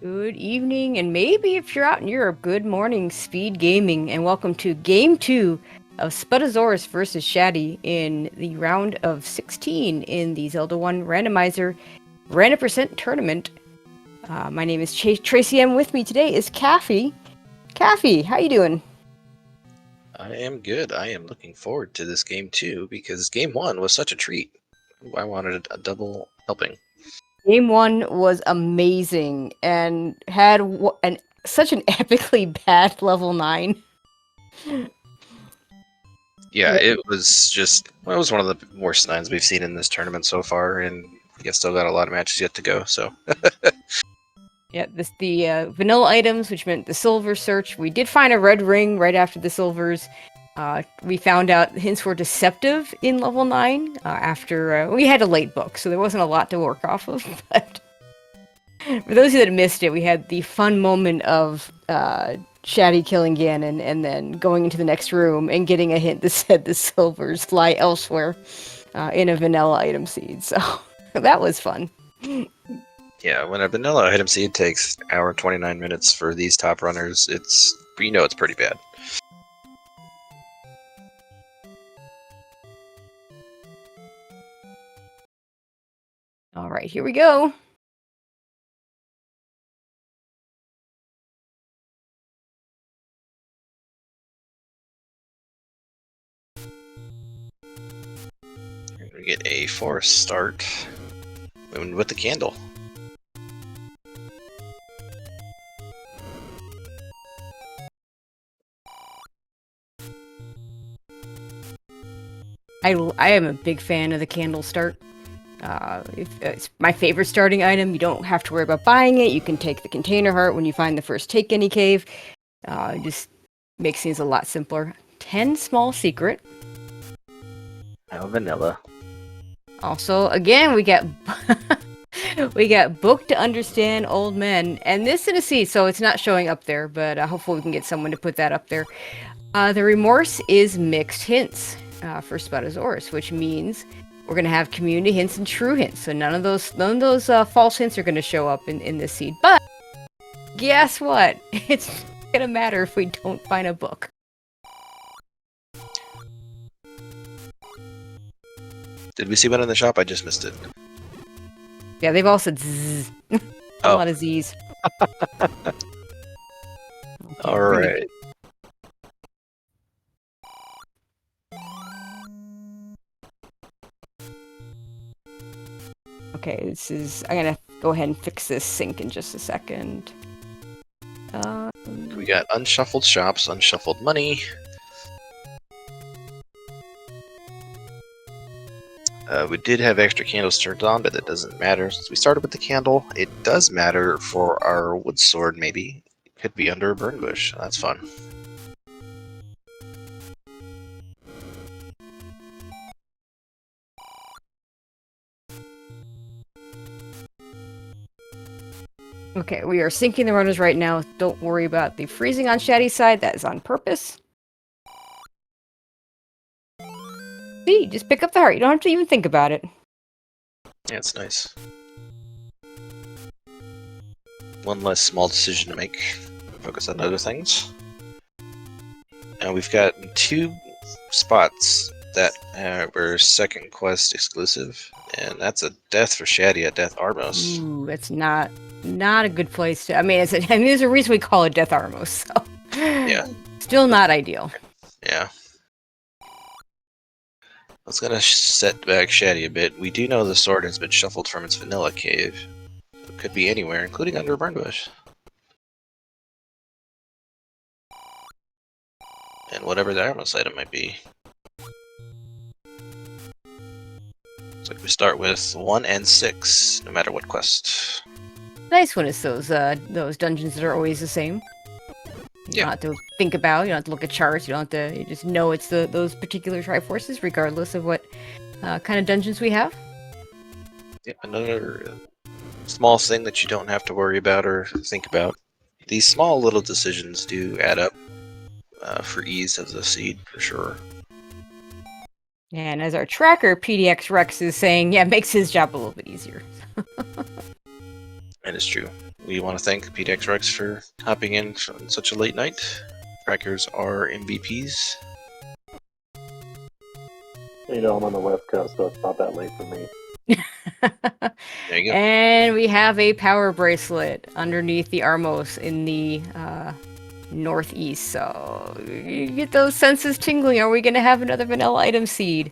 Good evening, and maybe if you're out in Europe, good morning, Speed Gaming, and welcome to Game 2 of Spudozaurus versus Shatty in the round of 16 in the Zelda 1 Randomizer Random Percent Tournament. My name is Tracy M. With me today is Caffey. Caffey, how you doing? I am good. I am looking forward to this game too because game 1 was such a treat. I wanted a double helping. Game 1 was amazing and had such an epically bad level 9. Yeah, it was just it was one of the worst nines we've seen in this tournament so far, and we still got a lot of matches yet to go. So Yeah, the vanilla items, which meant the silver search. We did find a red ring right after the silvers. We found out hints were deceptive in level 9 after we had a late book, so there wasn't a lot to work off of. But for those of you that missed it, we had the fun moment of Shatty killing Ganon and then going into the next room and getting a hint that said the silvers lie elsewhere in a vanilla item seed. So that was fun. yeah, when a vanilla item seed takes hour 29 minutes for these top runners, it's pretty bad. All right, here we go. We get a forest start with the candle. I am a big fan of the candle start. It's my favorite starting item. You don't have to worry about buying it. You can take the container heart when you find the first Take Any cave. Just makes things a lot simpler. 10 small secret. Now vanilla. Also, again, we get we got book to understand old men, and this in a C, so it's not showing up there. But hopefully we can get someone to put that up there. The remorse is mixed hints for Spudozaurus, which means we're gonna have community hints and true hints. So none of those false hints are gonna show up in this seed. But guess what? It's gonna matter if we don't find a book. Did we see one in the shop? I just missed it. Yeah, they've all said zzz. A lot of Z's. All right. Okay, I'm gonna go ahead and fix this sync in just a second. We got unshuffled shops, unshuffled money. We did have extra candles turned on, but that doesn't matter. Since we started with the candle, it does matter for our wood sword, maybe. It could be under a burn bush. That's fun. Okay, we are syncing the runners right now. Don't worry about the freezing on Shatty's side. That is on purpose. See, just pick up the heart. You don't have to even think about it. Yeah, it's nice. One less small decision to make. Focus on other things. And we've got 2 spots that were second quest exclusive, and that's a death for Shatty at Death Armos. Ooh, that's not a good place to. I mean, there's a reason we call it Death Armos. So yeah, still not ideal. Yeah. I was gonna set back Shatty a bit. We do know the sword has been shuffled from its vanilla cave. It could be anywhere, including under a burn bush. And whatever the Armos item might be. Looks like we start with 1 and 6, no matter what quest. Nice one is those dungeons that are always the same. You don't have to think about, you don't have to look at charts, you don't have to, you just know it's those particular Triforces, regardless of what kind of dungeons we have. Yeah, another small thing that you don't have to worry about or think about. These small little decisions do add up for ease of the seed, for sure. And as our tracker, PDX Rex, is saying, yeah, it makes his job a little bit easier. That is true. We want to thank PDX Rex for hopping in on such a late night. Crackers are MVPs. You know, I'm on the West Coast, so it's not that late for me. There you go. And we have a power bracelet underneath the Armos in the northeast. So you get those senses tingling. Are we going to have another vanilla item seed?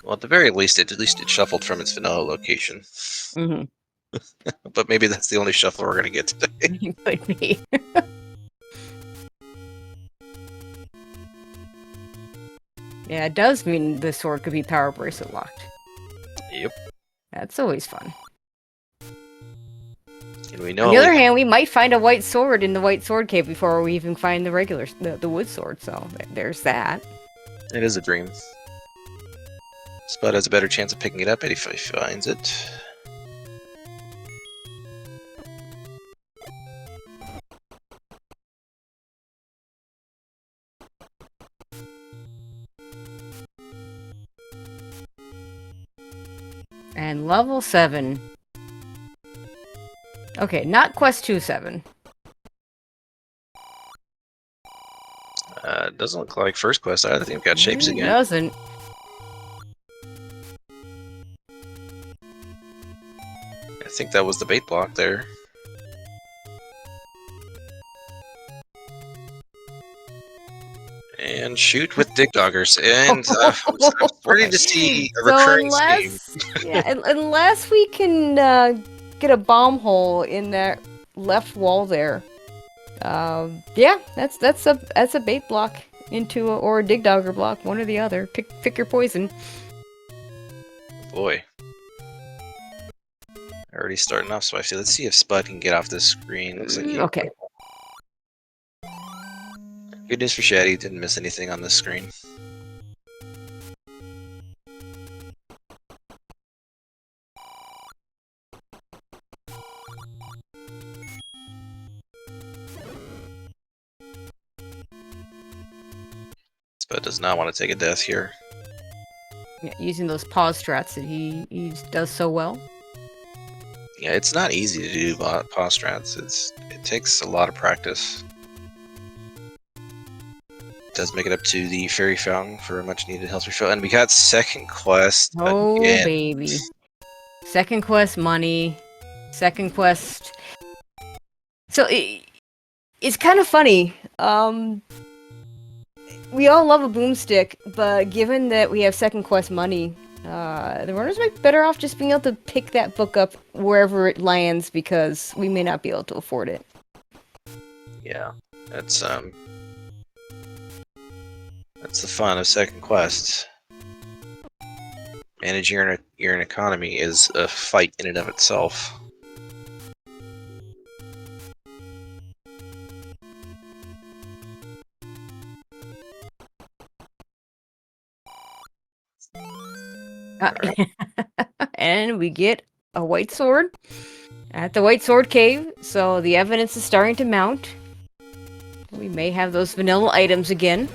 Well, at the very least, it shuffled from its vanilla location. Mm-hmm. But maybe that's the only shuffle we're gonna get today. Could be. Yeah, it does mean the sword could be power bracelet locked. Yep. That's always fun. And we know. On the other hand, we might find a white sword in the white sword cave before we even find the regular, the wood sword. So there's that. It is a dream. Spud has a better chance of picking it up if he finds it. And level 7. Okay, not quest 2-7. Doesn't look like first quest either. I think we've got shapes again. It doesn't. I think that was the bait block there. And shoot with dig doggers. And I'm starting to see a recurring theme. Unless we can get a bomb hole in that left wall there. Yeah, that's a bait block into or a dig dogger block, one or the other. Pick your poison. Boy. Already starting off spicy. Let's see if Spud can get off this screen. Looks like he... Okay. Good news for Shatty, didn't miss anything on this screen. Spud does not want to take a death here. Yeah, using those pause strats that he does so well. Yeah, it's not easy to do pause strats. It takes a lot of practice. Does make it up to the Fairy Fountain for a much needed health refill. And we got second quest Oh, again. baby. Second quest money. Second quest... So, it's kind of funny. We all love a boomstick, but given that we have second quest money, the runners might be better off just being able to pick that book up wherever it lands, because we may not be able to afford it. Yeah, that's the fun of second quests. Managing your economy is a fight in and of itself. And we get a white sword at the White Sword Cave, so the evidence is starting to mount. We may have those vanilla items again.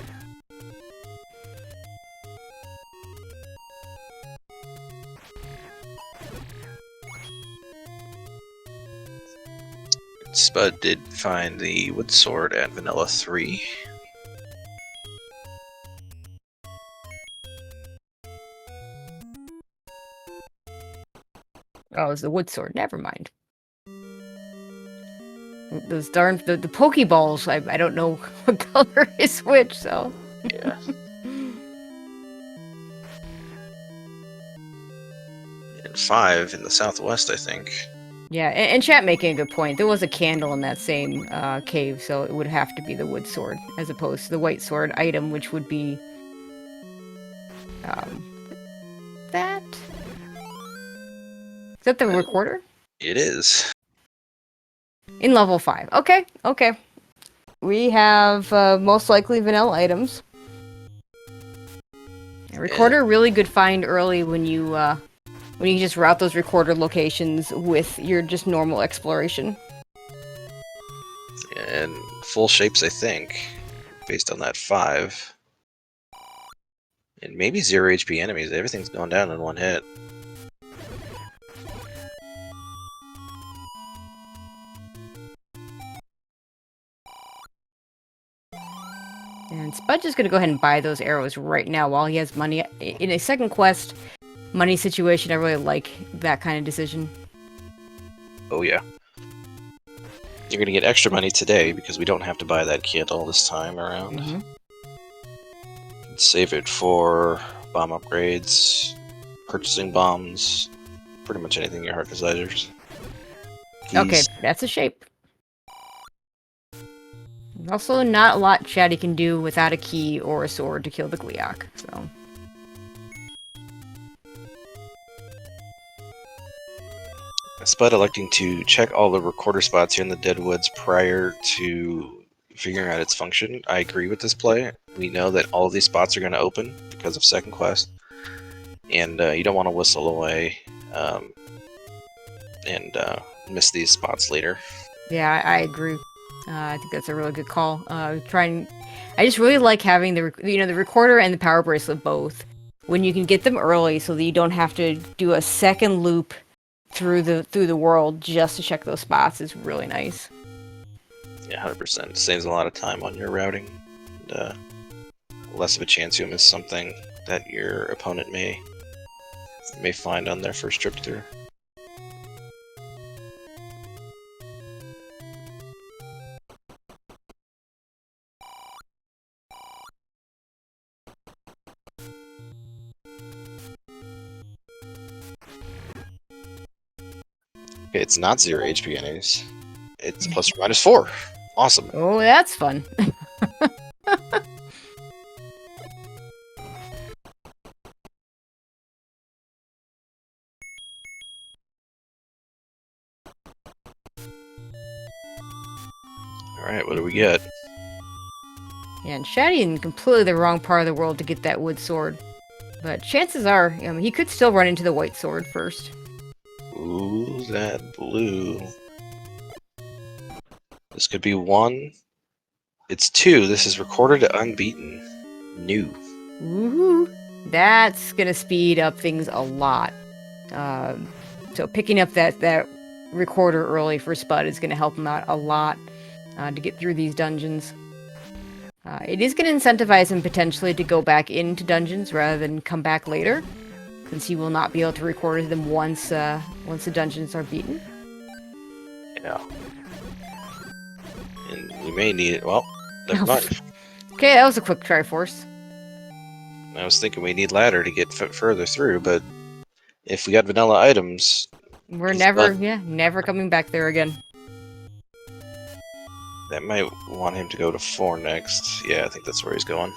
Spud did find the wood sword at Vanilla 3. Oh, it's the wood sword. Never mind. Those darn the Pokeballs. I don't know what color is which. So Yeah. And 5 in the southwest, I think. yeah, and chat making a good point. There was a candle in that same cave, so it would have to be the wood sword as opposed to the white sword item, which would be that. Is that the recorder? It is. In level 5. Okay, okay. We have most likely vanilla items. A recorder, really good find early when you just route those recorder locations with your just normal exploration. And full shapes, I think, based on that 5. And maybe 0 HP enemies. Everything's going down in one hit. And Spud's just gonna go ahead and buy those arrows right now while he has money. In a second quest, money situation, I really like that kind of decision. Oh yeah. You're gonna get extra money today because we don't have to buy that candle this time around. Mm-hmm. Save it for bomb upgrades, purchasing bombs, pretty much anything your heart desires. Okay, Keys. that's a shape. Also, not a lot Shatty can do without a key or a sword to kill the Gleeok, so... Spud electing to check all the recorder spots here in the Deadwoods prior to figuring out its function. I agree with this play. We know that all of these spots are going to open because of second quest, and you don't want to whistle away and miss these spots later. Yeah, I agree. I think that's a really good call. I just really like having the recorder and the power bracelet both. When you can get them early, so that you don't have to do a second loop through the world just to check those spots, is really nice. Yeah, 100%. Saves a lot of time on your routing, and less of a chance you'll miss something that your opponent may find on their first trip through. Okay, it's not 0 HP enemies. It's plus or minus 4. Awesome. Oh, that's fun. Alright, what do we get? Yeah, and Shatty in completely the wrong part of the world to get that wood sword. But chances are, he could still run into the white sword first. Ooh, that blue. This could be 1. It's 2. This is recorded unbeaten. New. Woohoo! That's gonna speed up things a lot. So picking up that recorder early for Spud is gonna help him out a lot to get through these dungeons. It is gonna incentivize him potentially to go back into dungeons rather than come back later, since he will not be able to record them once the dungeons are beaten. Yeah. And we may need it. Well, never mind. Okay, that was a quick Triforce. I was thinking we need ladder to get further through, but if we got vanilla items, We're he's never, done. never coming back there again. That might want him to go to 4 next. Yeah, I think that's where he's going.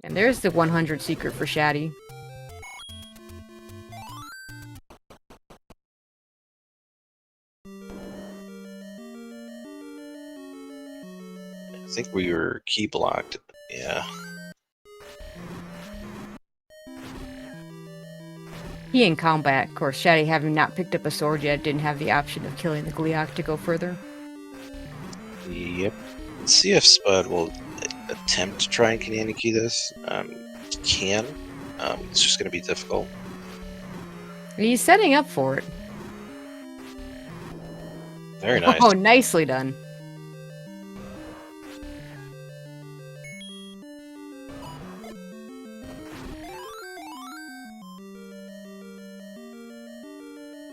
And there's the 100 secret for Shatty. I think we were key blocked. Yeah. He in combat, of course. Shatty, having not picked up a sword yet, didn't have the option of killing the Gleeok to go further. Yep. Let's see if Spud will attempt to try and Kanani key this. He can. It's just going to be difficult. He's setting up for it. Very nice. Oh, nicely done.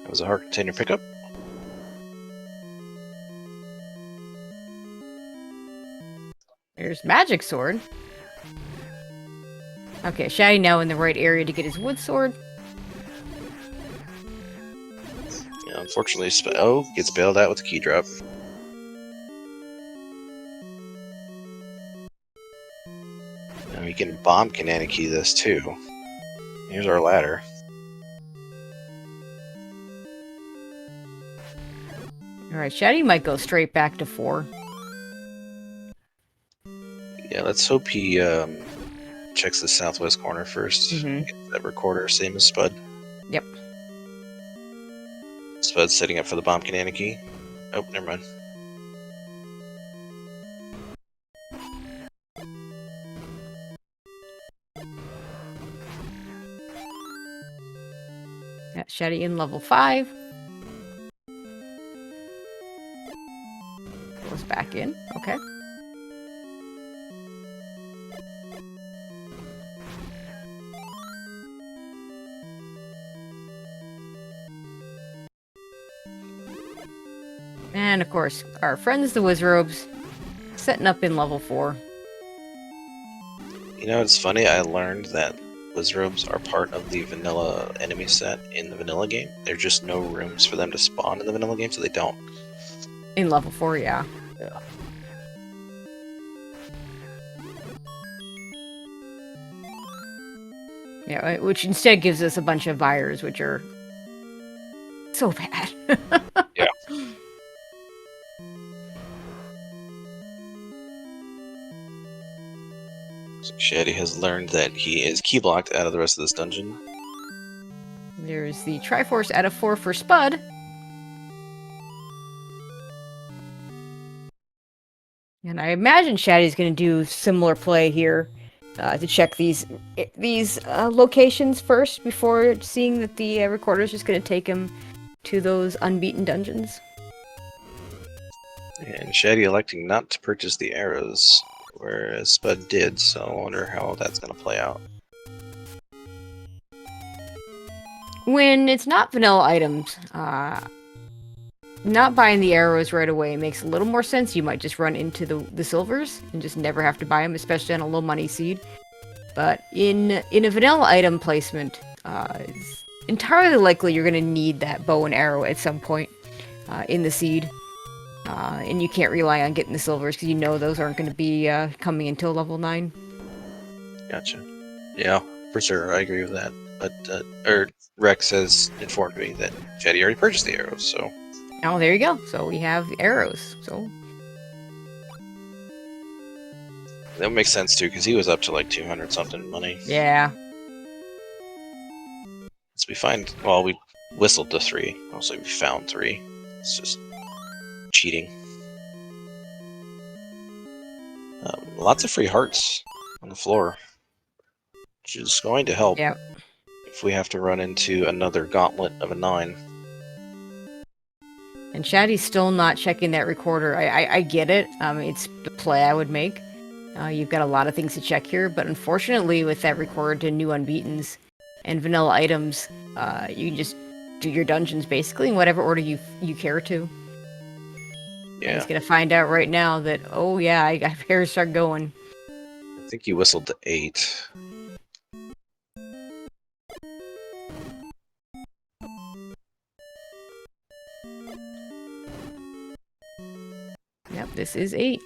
That was a heart container pickup. There's Magic Sword. Okay, Shatty now in the right area to get his wood sword. Yeah, unfortunately, gets bailed out with the key drop. Now we can bomb Kanani key this too. Here's our ladder. Alright, Shatty might go straight back to 4. Yeah, let's hope he checks the southwest corner first. Get that recorder, same as Spud. Yep. Spud's setting up for the bomb Kanani key. Oh, never mind. Yeah, Shatty in level 5. back in. Okay. And of course, our friends the Wizrobes setting up in level 4. You know, it's funny, I learned that Wizrobes are part of the vanilla enemy set in the vanilla game. There are just no rooms for them to spawn in the vanilla game, so they don't. In level 4, yeah. Yeah. Yeah, which instead gives us a bunch of buyers, which are so bad. Yeah. So Shatty has learned that he is key blocked out of the rest of this dungeon. There's the Triforce out of 4 for Spud. And I imagine Shatty's going to do similar play here to check these locations first before seeing that the recorder is just going to take him to those unbeaten dungeons. And Shatty electing not to purchase the arrows, whereas Spud did, so I wonder how that's going to play out. When it's not vanilla items, not buying the arrows right away makes a little more sense. You might just run into the silvers and just never have to buy them, especially on a low money seed. But in a vanilla item placement, it's entirely likely you're going to need that bow and arrow at some point in the seed. And you can't rely on getting the silvers because you know those aren't going to be coming until level 9. Gotcha. Yeah, for sure, I agree with that. But Rex has informed me that Shatty already purchased the arrows, so... Oh, there you go. So we have arrows. So that makes sense too, because he was up to like 200 something money. yeah. So we find, well, we whistled to 3. Also, we found 3. It's just cheating. Lots of free hearts on the floor, which is going to help Yeah. if we have to run into another gauntlet of a 9. And Shatty's still not checking that recorder. I get it. It's the play I would make. You've got a lot of things to check here, but unfortunately with that record to new unbeatens and vanilla items, you can just do your dungeons basically in whatever order you care to. Yeah. He's gonna find out right now that, oh yeah, I better start going. I think he whistled to 8. Yep, this is 8.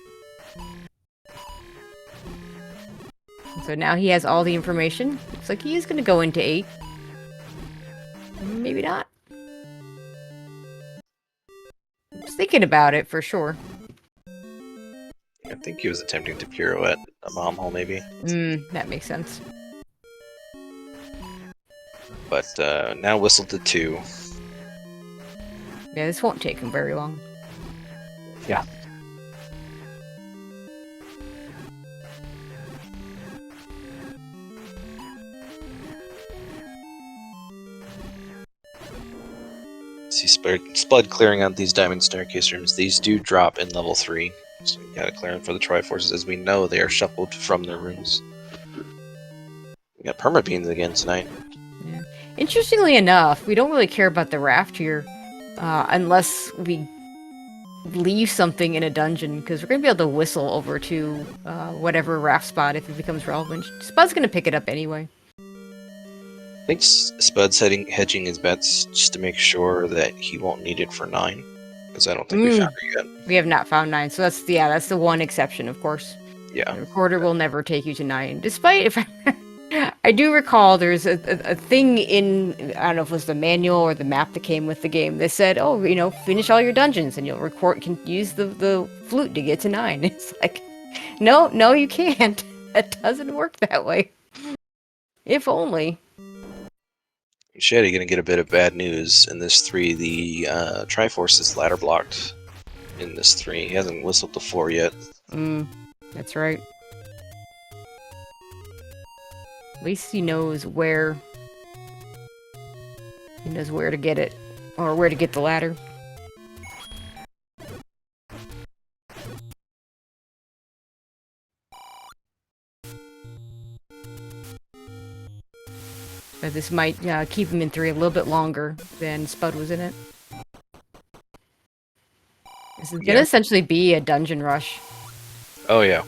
So now he has all the information. Looks like he is going to go into 8. Maybe not. Just thinking about it for sure. I think he was attempting to pirouette a bomb hole, maybe. That makes sense. But now whistled to 2. Yeah, this won't take him very long. Yeah. See Spud clearing out these diamond staircase rooms. These do drop in level 3. So you gotta clear them for the Triforces. As we know, they are shuffled from their rooms. We got permabeans again tonight. Yeah. Interestingly enough, we don't really care about the raft here unless we leave something in a dungeon, because we're going to be able to whistle over to whatever raft spot if it becomes relevant. Spud's going to pick it up anyway. I think Spud's hedging his bets just to make sure that he won't need it for 9. Because I don't think we found it yet. We have not found 9, so that's the one exception, of course. Yeah. The recorder will never take you to 9. Despite, if I do recall there's a thing in, I don't know if it was the manual or the map that came with the game that said, oh, you know, finish all your dungeons and you'll can use the flute to get to 9. It's like, no, you can't. That doesn't work that way. If only. Shatty gonna get a bit of bad news in this 3. The Triforce is ladder blocked in this 3. He hasn't whistled to 4 yet. That's right. At least he knows where to get it, or where to get the ladder. But this might keep him in 3 a little bit longer than Spud was in it. This is gonna essentially be a dungeon rush. Oh yeah.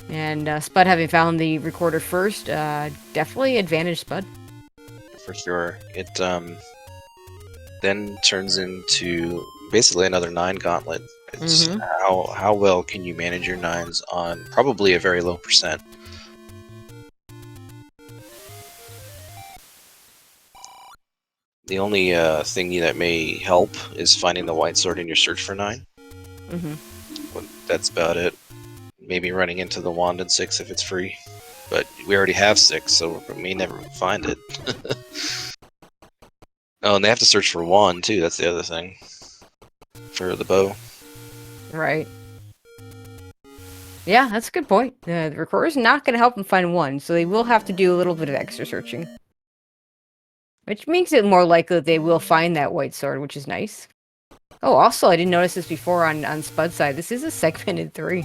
And Spud having found the recorder first, definitely advantage Spud. For sure. It then turns into basically another 9 gauntlet. It's how well can you manage your 9s on probably a very low percent. The only thingy that may help is finding the white sword in your search for 9. Well, that's about it. Maybe running into the wand in 6 if it's free. But we already have 6, so we may never find it. Oh, and they have to search for 1 too, that's the other thing. For the bow. Right. Yeah, that's a good point. The recorder's not going to help them find 1, so they will have to do a little bit of extra searching. Which makes it more likely that they will find that white sword, which is nice. Oh, also, I didn't notice this before on Spud's side. This is a segmented 3.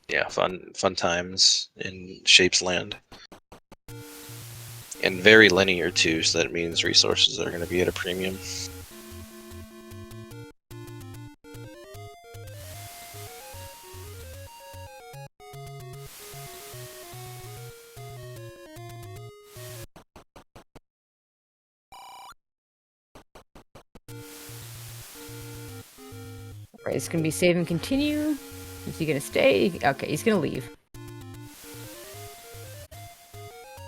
Yeah, fun times in Shapes Land. And very linear too, so that means resources are going to be at a premium. Right, it's going to be save and continue. Is he going to stay? Okay, he's going to leave.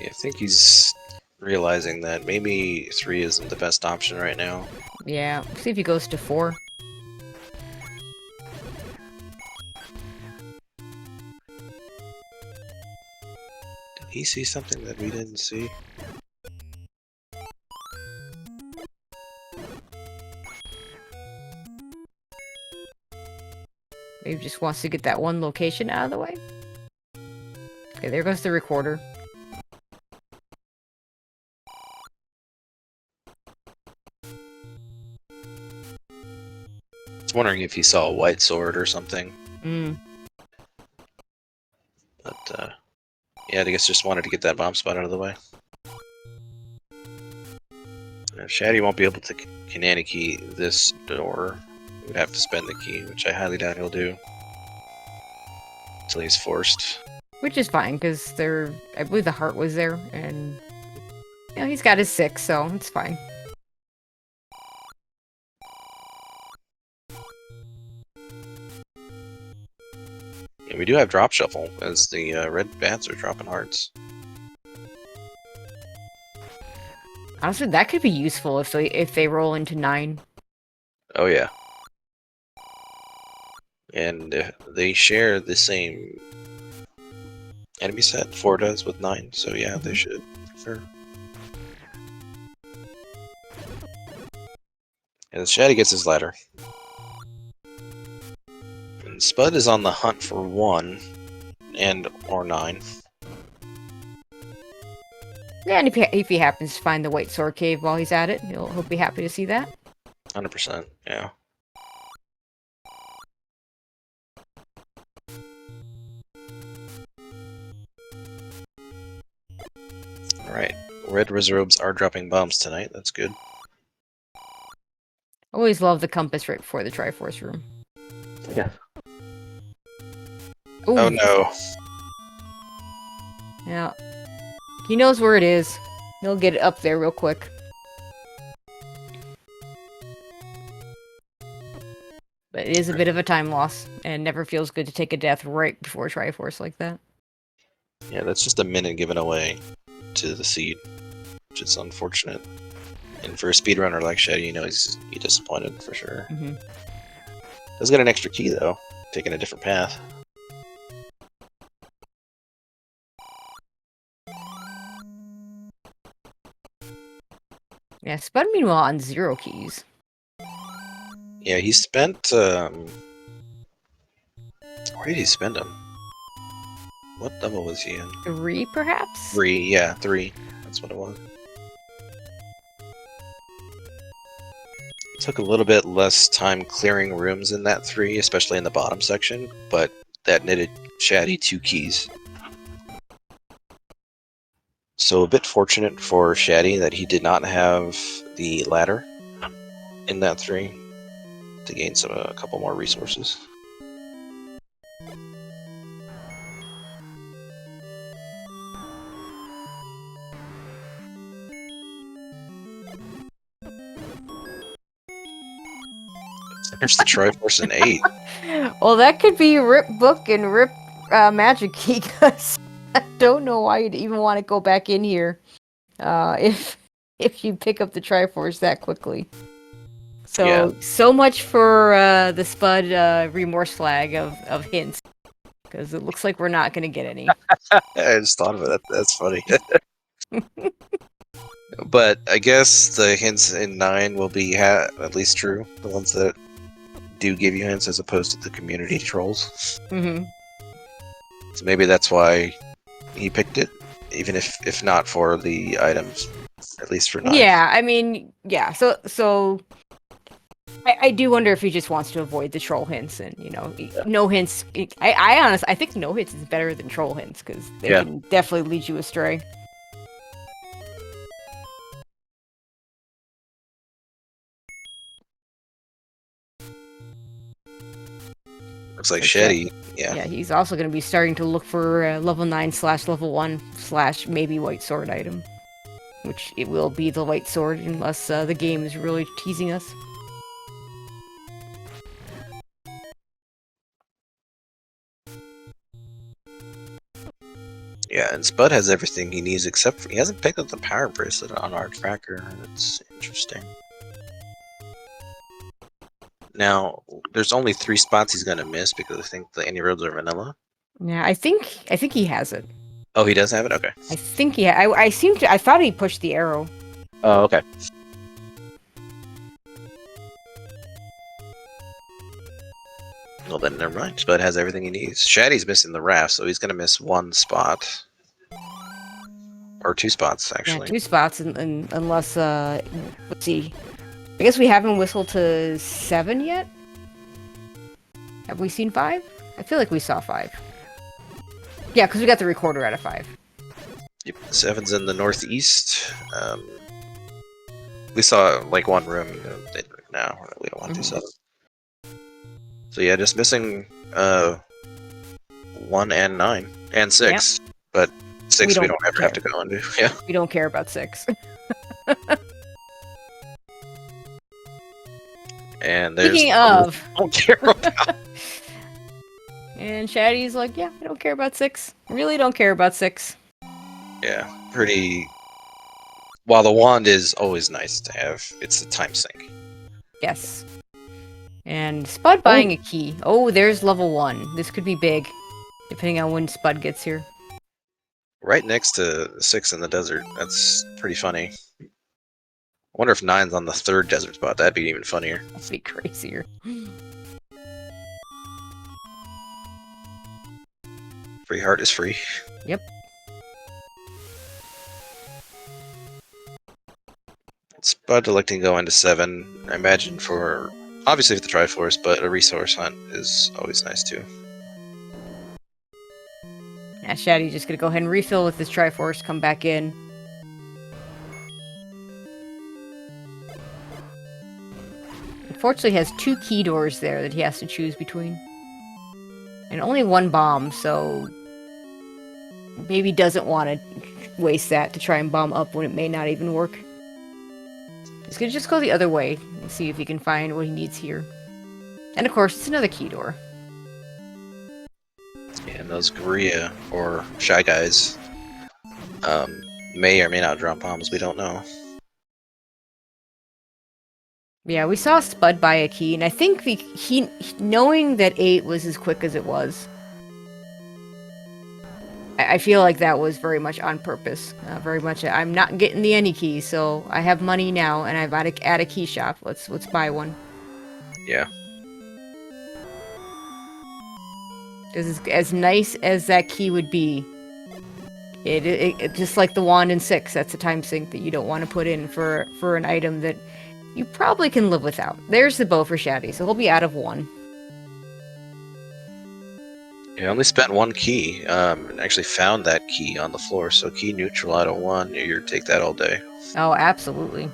Yeah, I think he's realizing that maybe 3 isn't the best option right now. Yeah, see if he goes to 4. Did he see something that we didn't see? Maybe just wants to get that one location out of the way. Okay, there goes the recorder. I was wondering if he saw a white sword or something. But, yeah, I guess just wanted to get that bomb spot out of the way. Shatty won't be able to Kanani key this door. He would have to spend the key, which I highly doubt he'll do. Until he's forced. Which is fine, because I believe the heart was there, and you know, he's got his 6, so it's fine. And we do have drop shuffle, as the red bats are dropping hearts. Honestly, that could be useful if they roll into 9. Oh yeah. And they share the same enemy set, 4 does with 9, so yeah, they should, for sure. And Shatty gets his ladder. And Spud is on the hunt for 1 or 9. Yeah, and if he happens to find the white sword cave while he's at it, he'll be happy to see that. 100%, yeah. Alright, red reserves are dropping bombs tonight, that's good. Always love the compass right before the Triforce room. Yeah. Ooh. Oh no. Yeah. He knows where it is. He'll get it up there real quick. But it is a bit of a time loss, and it never feels good to take a death right before Triforce like that. Yeah, that's just a minute given away to the seed, which is unfortunate. And for a speedrunner like Shetty, you know he's disappointed for sure. Does get an extra key though, taking a different path. Yeah, Spud meanwhile on 0 keys. Yeah, he spent, where did he spend them? What level was he in? 3, perhaps? 3, yeah, 3. That's what it was. Took a little bit less time clearing rooms in that 3, especially in the bottom section, but that netted Shatty 2 keys. So a bit fortunate for Shatty that he did not have the ladder in that 3 to gain a couple more resources. There's the Triforce in 8. Well, that could be Rip Book and Rip Magic Key, because I don't know why you'd even want to go back in here if you pick up the Triforce that quickly. So much for the Spud remorse flag of hints, because it looks like we're not going to get any. I just thought of it. That's funny. But I guess the hints in 9 will be at least true. The ones that do give you hints as opposed to the community trolls. Mm-hmm. So maybe that's why he picked it, even if not for the items, at least for 9. Yeah, I mean, yeah. So I do wonder if he just wants to avoid the troll hints, and no hints. I think no hints is better than troll hints, because they can definitely lead you astray. Looks like Shetty. Yeah, he's also going to be starting to look for level 9/level 1/ maybe white sword item, which it will be the white sword unless the game is really teasing us. Yeah, and Spud has everything he needs except for he hasn't picked up the power bracelet on our tracker. It's interesting. Now, there's only 3 spots he's gonna miss because I think the any roads are vanilla. Yeah, I think he has it. Oh, he does have it. Okay. I think he. I thought he pushed the arrow. Oh, okay. Well, then never mind. Spud has everything he needs. Shatty's missing the raft, so he's gonna miss 1 spot. Or 2 spots, actually. Yeah, 2 spots, unless let's see. I guess we haven't whistled to 7 yet? Have we seen 5? I feel like we saw 5. Yeah, because we got the recorder out of 5. Yep, 7's in the northeast. We saw like 1 room. Now we don't want to do 7. So yeah, just missing 1 and 9 and 6, but 6 we don't ever have to go into. Yeah, we don't care about 6. And there's speaking of, don't care about. And Shatty's like, yeah, I don't care about 6. Really don't care about 6. Yeah, pretty. While the wand is always nice to have, it's a time sink. Yes. And Spud buying a key. Oh, there's level 1. This could be big, depending on when Spud gets here. Right next to 6 in the desert. That's pretty funny. I wonder if 9's on the 3rd desert spot. That'd be even funnier. That'd be crazier. Free heart is free. Yep. Spud electing to go into 7. I imagine for obviously for the Triforce, but a resource hunt is always nice too. Yeah, Shatty's just gonna go ahead and refill with his Triforce, come back in. Unfortunately, he has 2 key doors there that he has to choose between. And only 1 bomb, so maybe doesn't want to waste that to try and bomb up when it may not even work. He's gonna just go the other way and see if he can find what he needs here. And of course, it's another key door. And those Gorilla or Shy Guys may or may not drop bombs, we don't know. Yeah, we saw Spud buy a key, and I think he knowing that 8 was as quick as it was, I feel like that was very much on purpose. Very much, I'm not getting the any key, so I have money now, and I've at a key shop. Let's buy one. Yeah. Because as nice as that key would be, it just like the wand in 6, that's a time sink that you don't want to put in for an item that you probably can live without. There's the bow for Shatty, so he'll be out of 1. I only spent one key, and actually found that key on the floor. So key neutral out of 1, you take that all day. Oh, absolutely.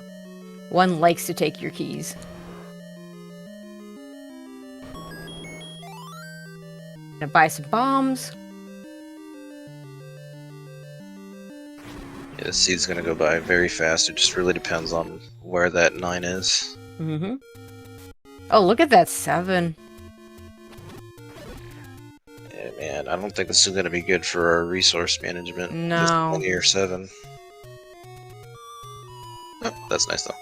One likes to take your keys. Gonna buy some bombs. Yeah, this seed's gonna go by very fast. It just really depends on where that 9 is. Mm-hmm. Oh, look at that 7. Yeah, man, I don't think this is gonna be good for our resource management. No. This linear 7. Oh, that's nice though.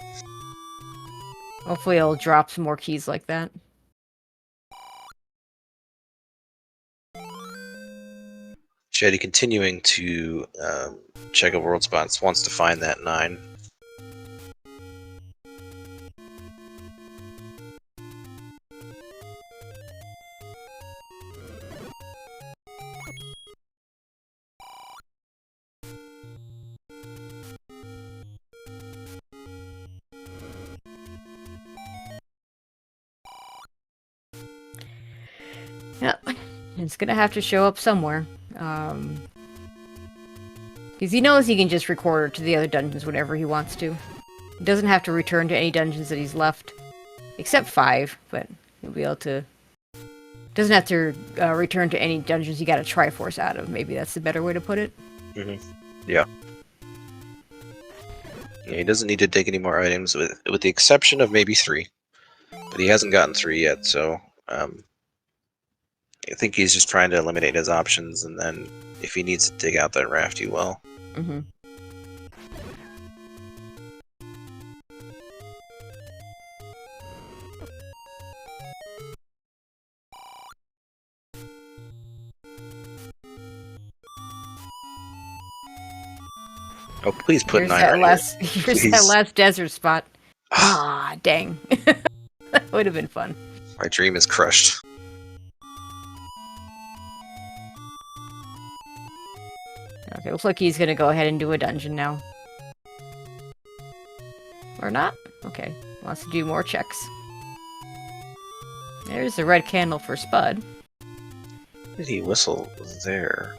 Hopefully it'll drop some more keys like that. Shetty continuing to check out world spots, wants to find that 9. Yeah, it's gonna have to show up somewhere. Because he knows he can just record to the other dungeons whenever he wants to. He doesn't have to return to any dungeons that he's left. Except 5, but he'll be able to... Doesn't have to return to any dungeons he got a Triforce out of. Maybe that's the better way to put it. Mm-hmm. Yeah. Yeah, he doesn't need to dig any more items, with the exception of maybe 3. But he hasn't gotten 3 yet, so I think he's just trying to eliminate his options, and then if he needs to dig out that raft, he will. Mm-hmm. Oh, please put Here's 9 that right last, here. here's that Please. last desert spot. Ah, dang. That would have been fun. My dream is crushed. Okay, looks like he's gonna go ahead and do a dungeon now. Or not? Okay, wants to do more checks. There's the red candle for Spud. Did he whistle there?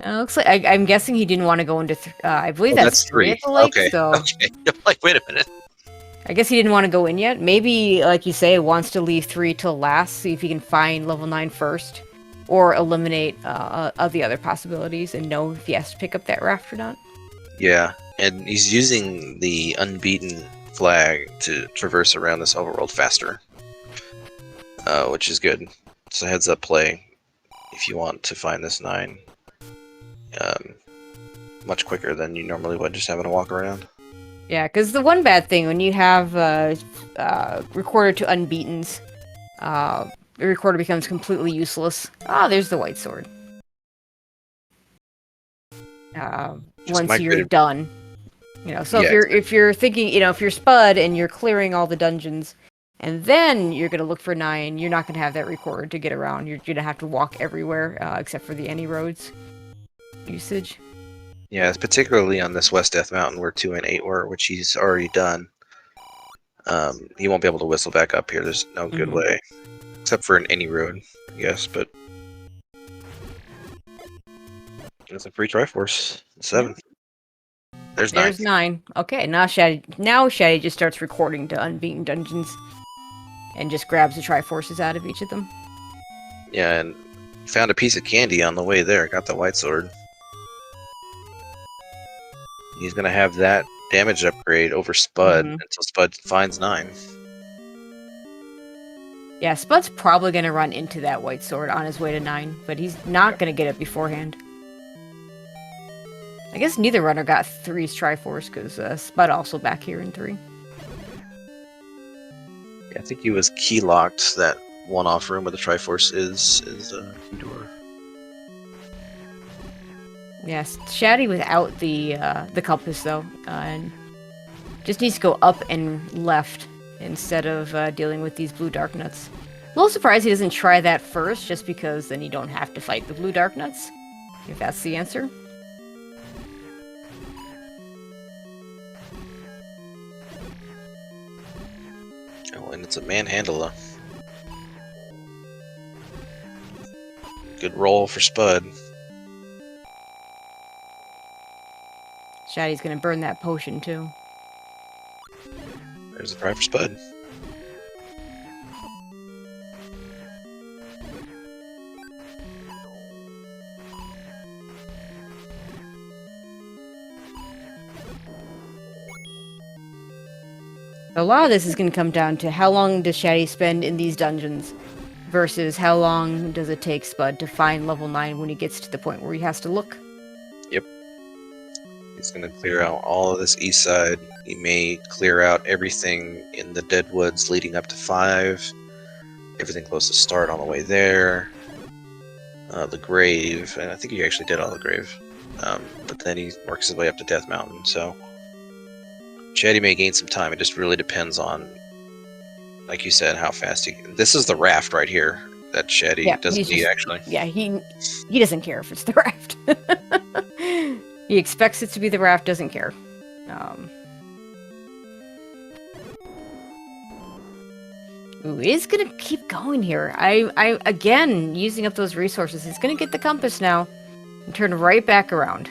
Looks like I'm guessing he didn't want to go into. I believe that's 3 at the lake. Okay. So Okay. I'm like, wait a minute. I guess he didn't want to go in yet. Maybe, like you say, wants to leave 3 till last, see if he can find level 9 first, or eliminate of the other possibilities and know if he has to pick up that raft or not. Yeah, and he's using the unbeaten flag to traverse around this overworld faster, which is good. It's a heads-up play if you want to find this 9 much quicker than you normally would just having to walk around. Yeah, because the one bad thing when you have recorder to unbeatens, the recorder becomes completely useless. Ah, there's the white sword. Once you're done, you know. So Yeah, if you're thinking, you know, if you're Spud and you're clearing all the dungeons, and then you're gonna look for 9, you're not gonna have that recorder to get around. You're gonna have to walk everywhere except for the any roads usage. Yeah, particularly on this West Death Mountain where 2 and 8 were, which he's already done. He won't be able to whistle back up here. There's no good way. Except for an any road, I guess, but... It's a free Triforce. 7. There's 9. Okay, now Shatty just starts recording to unbeaten dungeons. And just grabs the Triforces out of each of them. Yeah, and found a piece of candy on the way there. Got the white sword. He's gonna have that damage upgrade over Spud until Spud finds 9. Yeah, Spud's probably gonna run into that white sword on his way to 9, but he's not gonna get it beforehand. I guess neither runner got 3's Triforce, because Spud also back here in 3. Yeah, I think he was key locked that one-off room where the Triforce is key door. Yes, Shatty without the compass though, and just needs to go up and left instead of dealing with these blue dark nuts. A little surprised he doesn't try that first, just because then you don't have to fight the blue dark nuts, if that's the answer. Oh, and it's a manhandler. Good roll for Spud. Shatty's gonna burn that potion too. There's a try for Spud. A lot of this is going to come down to how long does Shatty spend in these dungeons versus how long does it take Spud to find level 9 when he gets to the point where he has to look. Yep. He's going to clear out all of this east side. He may clear out everything in the Deadwoods leading up to 5. Everything close to start on the way there. The grave, and I think he actually did all the grave. But then he works his way up to Death Mountain, so... Shatty may gain some time. It just really depends on, like you said, how fast he... This is the raft right here that Shatty doesn't need, actually. Yeah, he doesn't care if it's the raft. He expects it to be the raft, doesn't care. Ooh, he's gonna keep going here. I again, using up those resources. He's gonna get the compass now and turn right back around.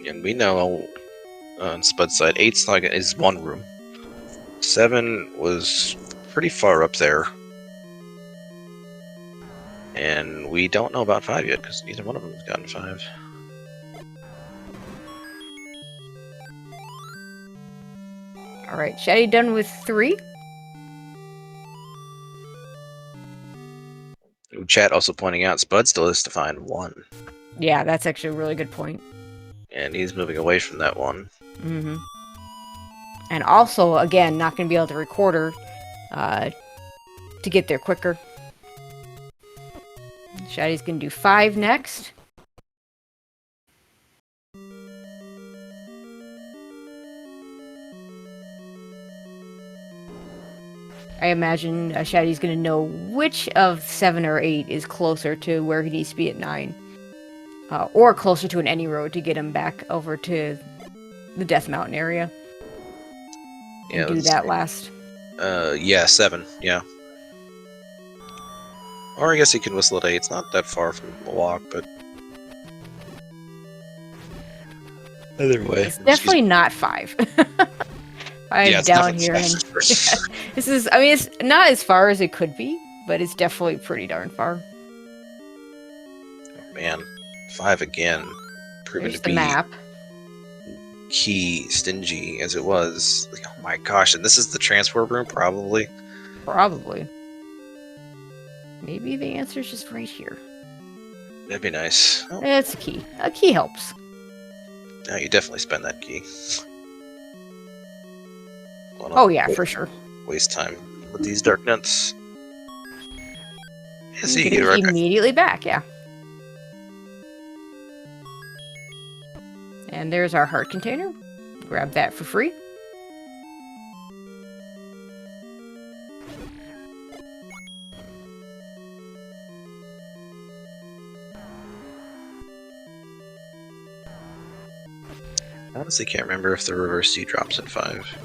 And we know on Spud's side, 8's like is 1 room. 7 was pretty far up there. And we don't know about 5 yet, because neither one of them has gotten 5. Alright, Shatty done with 3. Chat also pointing out Spud still has to find 1. Yeah, that's actually a really good point. And he's moving away from that 1. Mm-hmm. And also, again, not going to be able to record her to get there quicker. Shatty's going to do 5 next. I imagine Shatty's going to know which of 7 or 8 is closer to where he needs to be at 9. Or closer to an any road to get him back over to the Death Mountain area. Yeah, And do that last. Yeah, 7, yeah. Or I guess he can whistle at 8. It's not that far from the walk, but... Either way. It's definitely not 5. 5 down here. And, this is, I mean, it's not as far as it could be, but it's definitely pretty darn far. Oh, man. 5 again. Proven There's to be the map. Key stingy as it was. Like, oh my gosh, and this is the transport room, probably? Probably. Maybe the answer's just right here. That'd be nice. Oh, It's a key. A key helps. no, you definitely spend that key. Oh yeah, for sure. Waste time with these dark nuts. Yeah, see, You you get right it back. immediately back, yeah. And there's our heart container. Grab that for free. I honestly can't remember if the reverse C drops at 5.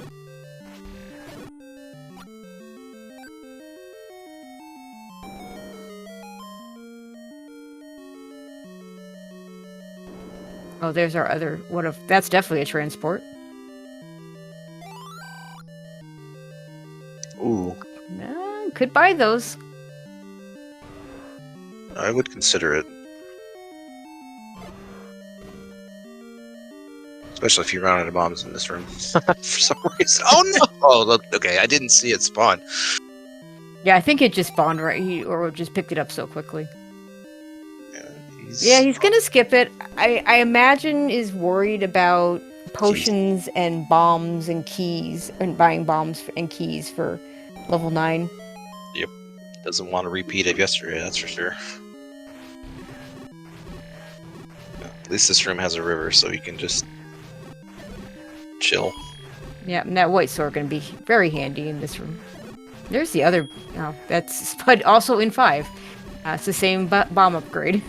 Oh, there's our other. What if that's definitely a transport? Ooh, Could buy those. I would consider it. Especially if you run out of bombs in this room. For some reason. Oh no! Oh, look, okay, I didn't see it spawn. Yeah, I think it just spawned right, or just picked it up so quickly. Yeah, Yeah, he's gonna skip it. I imagine is worried about potions and bombs and keys, and buying bombs and keys for level 9. Yep. Doesn't want to repeat it yesterday, that's for sure. At least this room has a river, so you can just chill. Yeah, and that white sword gonna be very handy in this room. There's the other. Oh, that's Spud also in 5. It's the same bomb upgrade.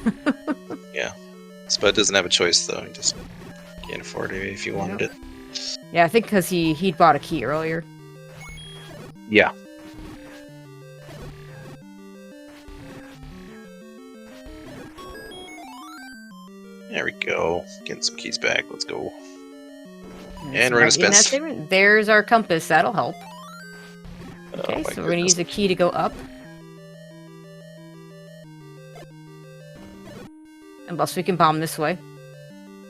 Yeah. Spud doesn't have a choice, though. He just can't afford it if he wanted it. Yeah, I think because he'd bought a key earlier. Yeah. There we go. Getting some keys back. Let's go. And we're gonna spend. There's our compass. That'll help. Oh Okay, my so we're gonna goodness. use a key to go up. Unless we can bomb this way.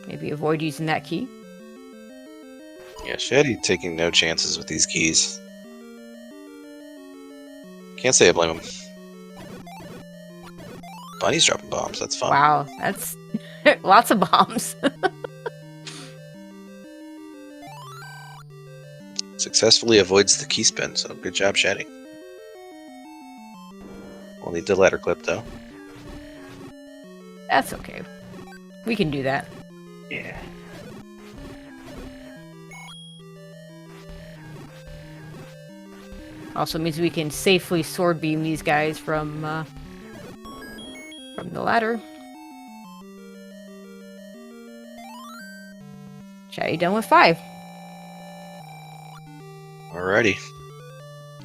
Maybe avoid using that key. Yeah, Shatty taking no chances with these keys. Can't say I blame him. Bunny's dropping bombs. That's fun. Wow, that's lots of bombs. Successfully avoids the key spin, so good job, Shatty. We'll need the ladder clip, though. That's okay. We can do that. Yeah. Also means we can safely sword beam these guys from the ladder. Chatty done with 5. Alrighty.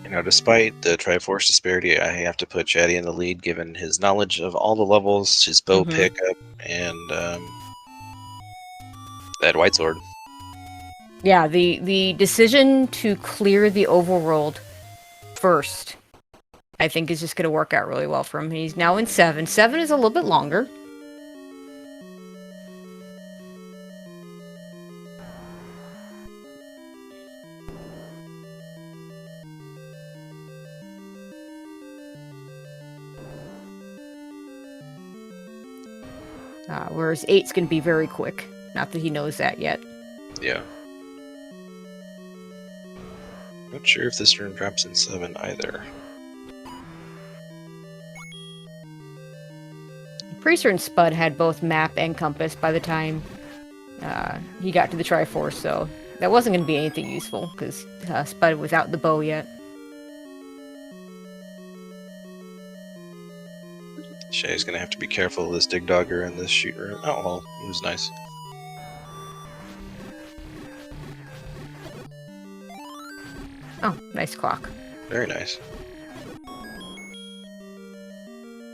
You know, despite the Triforce disparity, I have to put Chatty in the lead given his knowledge of all the levels, his bow pickup, and that white sword. Yeah, the decision to clear the overworld first, I think, is just going to work out really well for him. He's now in 7. 7 is a little bit longer. Whereas 8's going to be very quick. Not that he knows that yet. Yeah. Not sure if this room drops in 7 either. Pretty certain Spud had both map and compass by the time he got to the Triforce, so that wasn't going to be anything useful, because Spud was out the bow yet. Shay's gonna have to be careful of this dig dogger in this shoot room. Oh, well, it was nice. Oh, nice clock. Very nice.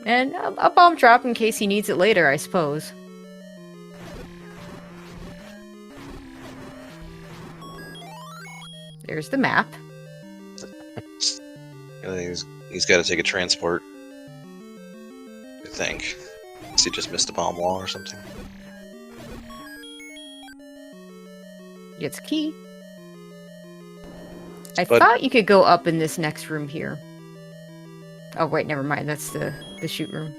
And a bomb drop in case he needs it later, I suppose. There's the map. He's got to take a transport. I think. Unless he just missed a bomb wall or something. Gets a key. I thought you could go up in this next room here. Oh, wait, never mind. That's the shoot room.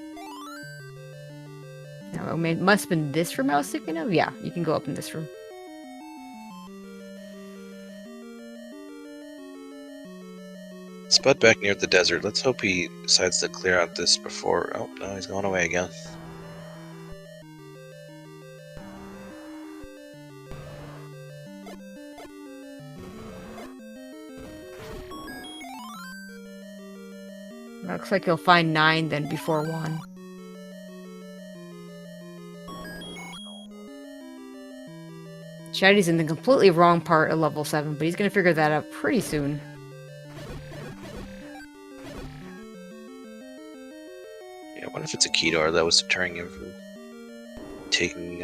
No, it must have been this room I was thinking of. Yeah, you can go up in this room. Spud back near the desert. Let's hope he decides to clear out this before... Oh, no, he's going away again. Looks like you'll find 9 then before 1. Shatty's in the completely wrong part of level 7, but he's going to figure that out pretty soon. Yeah, what if it's a key door that was deterring him from taking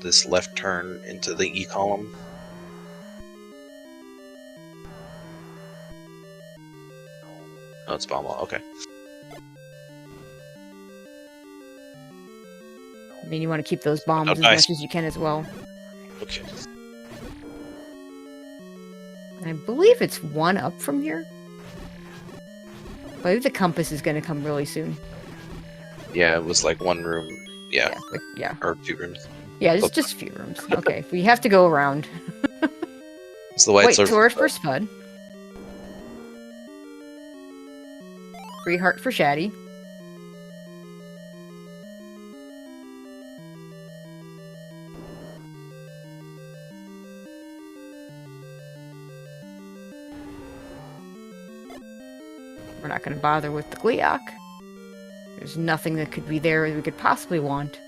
this left turn into the E column? Oh, it's bomb wall. Okay. I mean, you want to keep those bombs Oh, as nice. much as you can as well. Okay. I believe it's 1 up from here. I believe the compass is going to come really soon. Yeah, it was like 1 room. Yeah. Yeah. Or 2 rooms. Yeah, just a few rooms. Okay, we have to go around. It's the white Wait, sword. sword for Spud. Free heart for Shatty. We're not going to bother with the Gleeok. There's nothing that could be there that we could possibly want.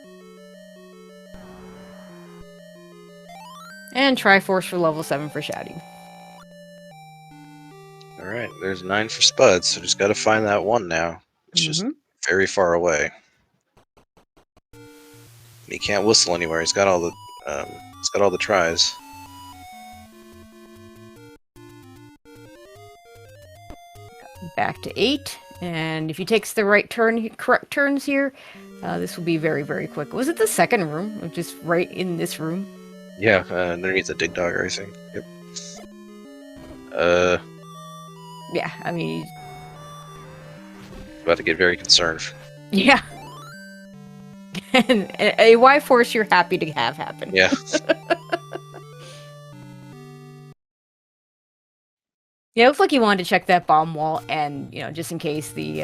And Triforce for level 7 for Shatty. Alright, there's 9 for Spud, so just gotta find that one now. It's just very far away. He can't whistle anywhere. He's got all the tries. Back to 8, and if he takes the correct turns here, this will be very, very quick. Was it the second room? Or just right in this room? Yeah, underneath the dig dog racing. Yep. Yeah, I mean, About to get very concerned. yeah. And a Y-Force you're happy to have happen. Yeah. Yeah, it looked like he wanted to check that bomb wall, and just in case the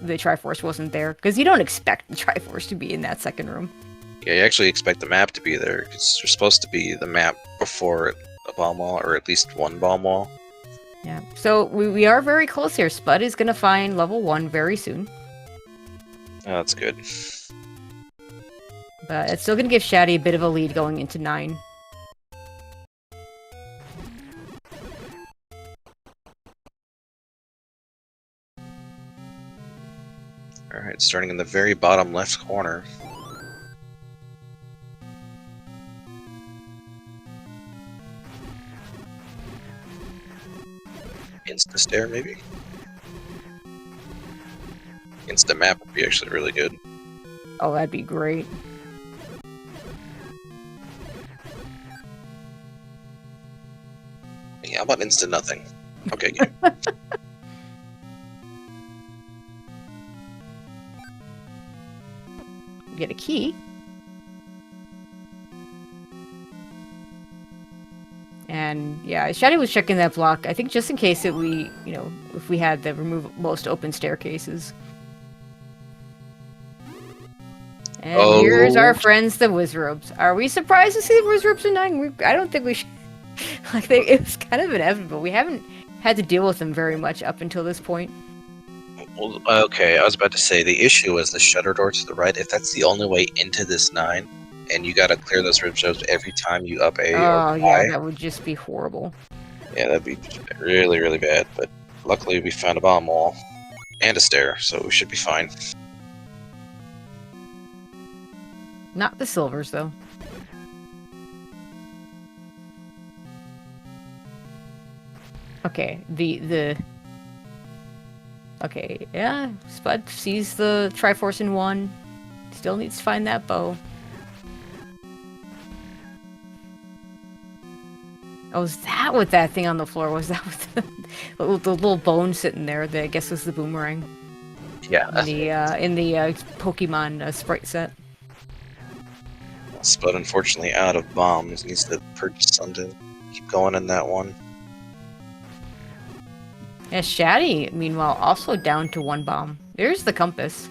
Triforce wasn't there, because you don't expect the Triforce to be in that second room. Yeah, you actually expect the map to be there, because there's supposed to be the map before a bomb wall, or at least one bomb wall. Yeah, so we are very close here. Spud is going to find level 1 very soon. Oh, that's good. But it's still going to give Shatty a bit of a lead going into 9. Alright, starting in the very bottom left corner. Insta-stair, maybe? Insta-map would be actually really good. Oh, that'd be great. Yeah, how about insta-nothing? Okay, game. Get a key. And yeah, Shatty was checking that block, I think just in case that if we had the remove most open staircases. And here's our friends, the Wizrobes. Are we surprised to see the Wizrobes in 9? I don't think we should. It was kind of inevitable. We haven't had to deal with them very much up until this point. Well, okay, I was about to say, the issue was the shutter door to the right. If that's the only way into this 9, and you gotta clear those ribs every time you up A or Y. Yeah, that would just be horrible. Yeah, that'd be really, really bad, but luckily we found a bomb wall. And a stair, so we should be fine. Not the silvers, though. Okay, Okay, yeah, Spud sees the Triforce in 1. Still needs to find that bow. Oh, is that what that thing on the floor was? That with the little bone sitting there that I guess was the boomerang. Yeah. In the Pokemon sprite set. Spud unfortunately out of bombs, needs to purchase something. Keep going in that one. Yeah, Shatty, meanwhile, also down to 1 bomb. There's the compass.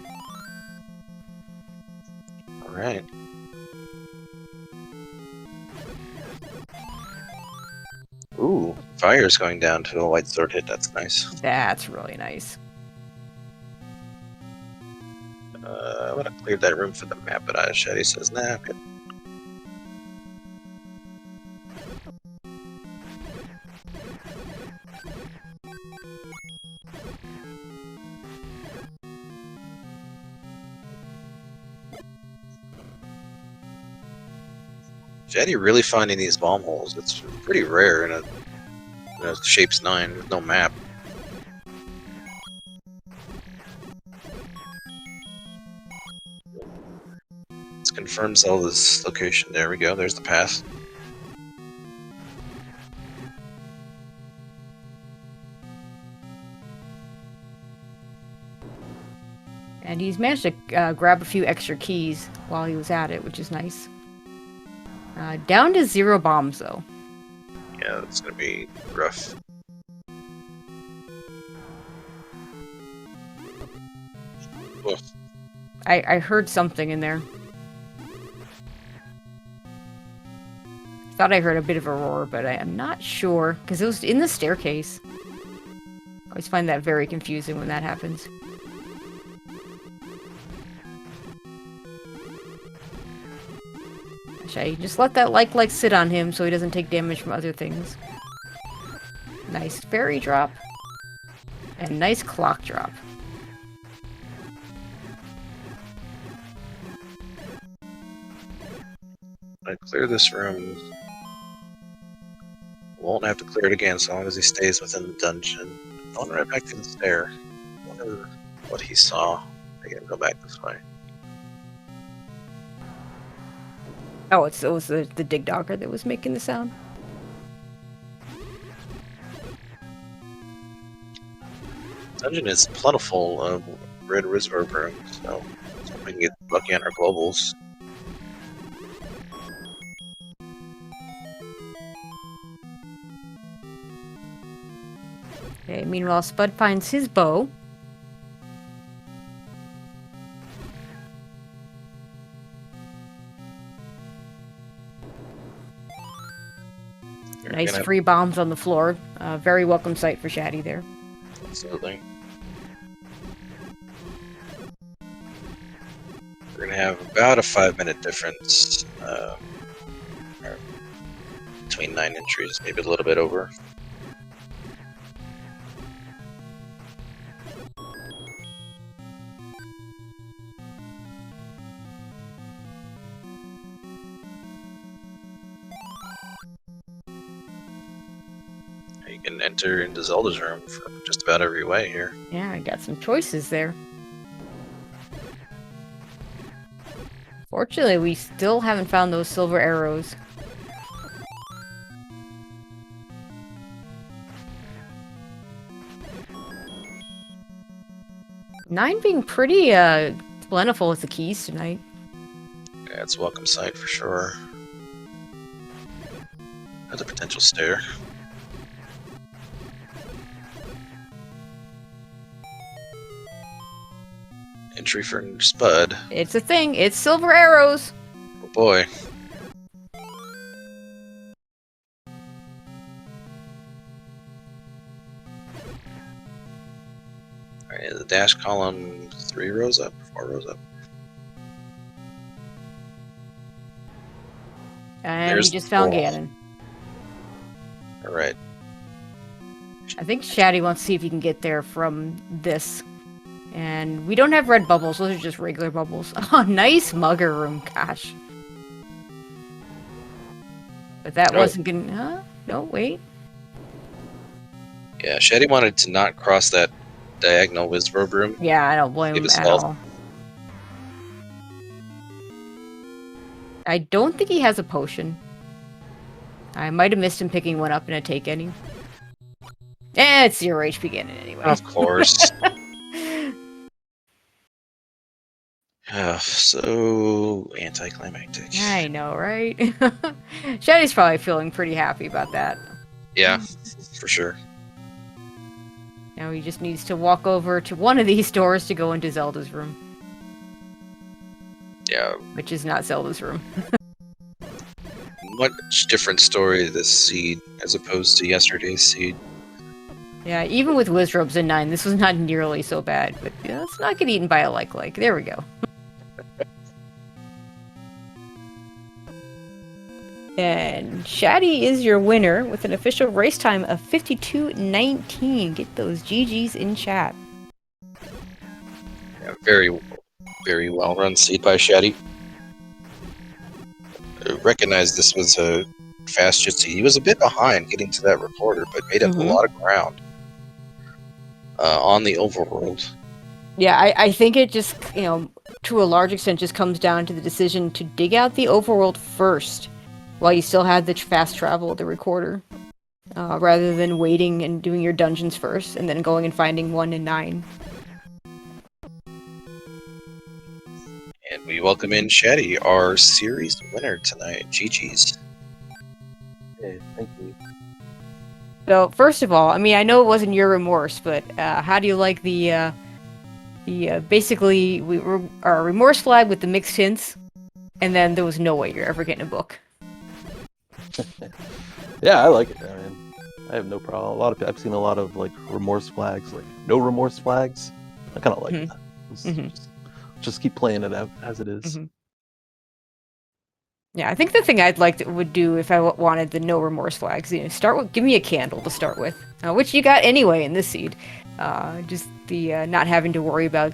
Alright. Ooh, fire's going down to a white sword hit, that's nice. That's really nice. I would have cleared that room for the map, but Shatty says, nah, I'm good. Shatty really finding these bomb holes. It's pretty rare in a Shapes 9 with no map. This confirms all this location. There we go. There's the path. And he's managed to grab a few extra keys while he was at it, which is nice. Down to 0 bombs, though. Yeah, that's gonna be rough. Whoa. I heard something in there. Thought I heard a bit of a roar, but I am not sure, because it was in the staircase. I always find that very confusing when that happens. Shay. Just let that like sit on him so he doesn't take damage from other things. Nice fairy drop. And nice clock drop. I clear this room. Won't have to clear it again so long as he stays within the dungeon. Going right back to the stair. Wonder what he saw. Again, go back this way. Oh, it was the dig dogger that was making the sound. Dungeon is plentiful of red reserve rooms, so we can get lucky on our globals. Okay, meanwhile, Spud finds his bow. Nice free bombs on the floor. Very welcome sight for Shatty there. Absolutely. We're gonna have about a 5-minute difference between 9 entries, maybe a little bit over. You can enter into Zelda's room from just about every way here. Yeah, I got some choices there. Fortunately, we still haven't found those silver arrows. Nine being pretty plentiful with the keys tonight. Yeah, it's a welcome sight for sure. Another potential stair. Entry for Spud. It's a thing. It's silver arrows. Oh boy. Alright, the dash column 3 rows up, 4 rows up. And There's we just found the wall. Ganon. Alright. I think Shatty wants to see if he can get there from this. And we don't have red bubbles, those are just regular bubbles. Oh, nice mugger room, gosh. But that wasn't gonna... Huh? No, wait. Yeah, Shetty wanted to not cross that diagonal wizard room. Yeah, I don't blame Give him us at health. all. I don't think he has a potion. I might have missed him picking one up in a take any. It's 0 HP Ganon anyway. Of course. So anticlimactic. I know, right? Shatty's probably feeling pretty happy about that. Yeah, for sure. Now he just needs to walk over to one of these doors to go into Zelda's room. Yeah, Which is not Zelda's room. much different story this seed as opposed to yesterday's seed. Yeah, even with Wizrobes in 9, this was not nearly so bad. But yeah, let's not get eaten by a like. There we go. And Shatty is your winner with an official race time of 52:19. Get those GGs in chat. Yeah, very, very well run seed by Shetty. I recognized this was a fast Jitsi. He was a bit behind getting to that recorder, but made up a lot of ground on the overworld. Yeah, I think it just, to a large extent just comes down to the decision to dig out the overworld first while you still had the fast travel of the recorder. Rather than waiting and doing your dungeons first and then going and finding 1 and 9. And we welcome in Shetty, our series winner tonight. GG's. Hey, thank you. So, first of all, I mean, I know it wasn't your remorse, but how do you like the basically, our remorse flag with the mixed hints, and then there was no way you're ever getting a book? Yeah, I like it. I mean, I have no problem. I've seen a lot of like remorse flags, like no remorse flags. I kind of like that. Just keep playing it out as it is. Yeah, I think the thing I'd like to would do if I wanted the no remorse flags, start with give me a candle to start with, which you got anyway in this seed. Just the not having to worry about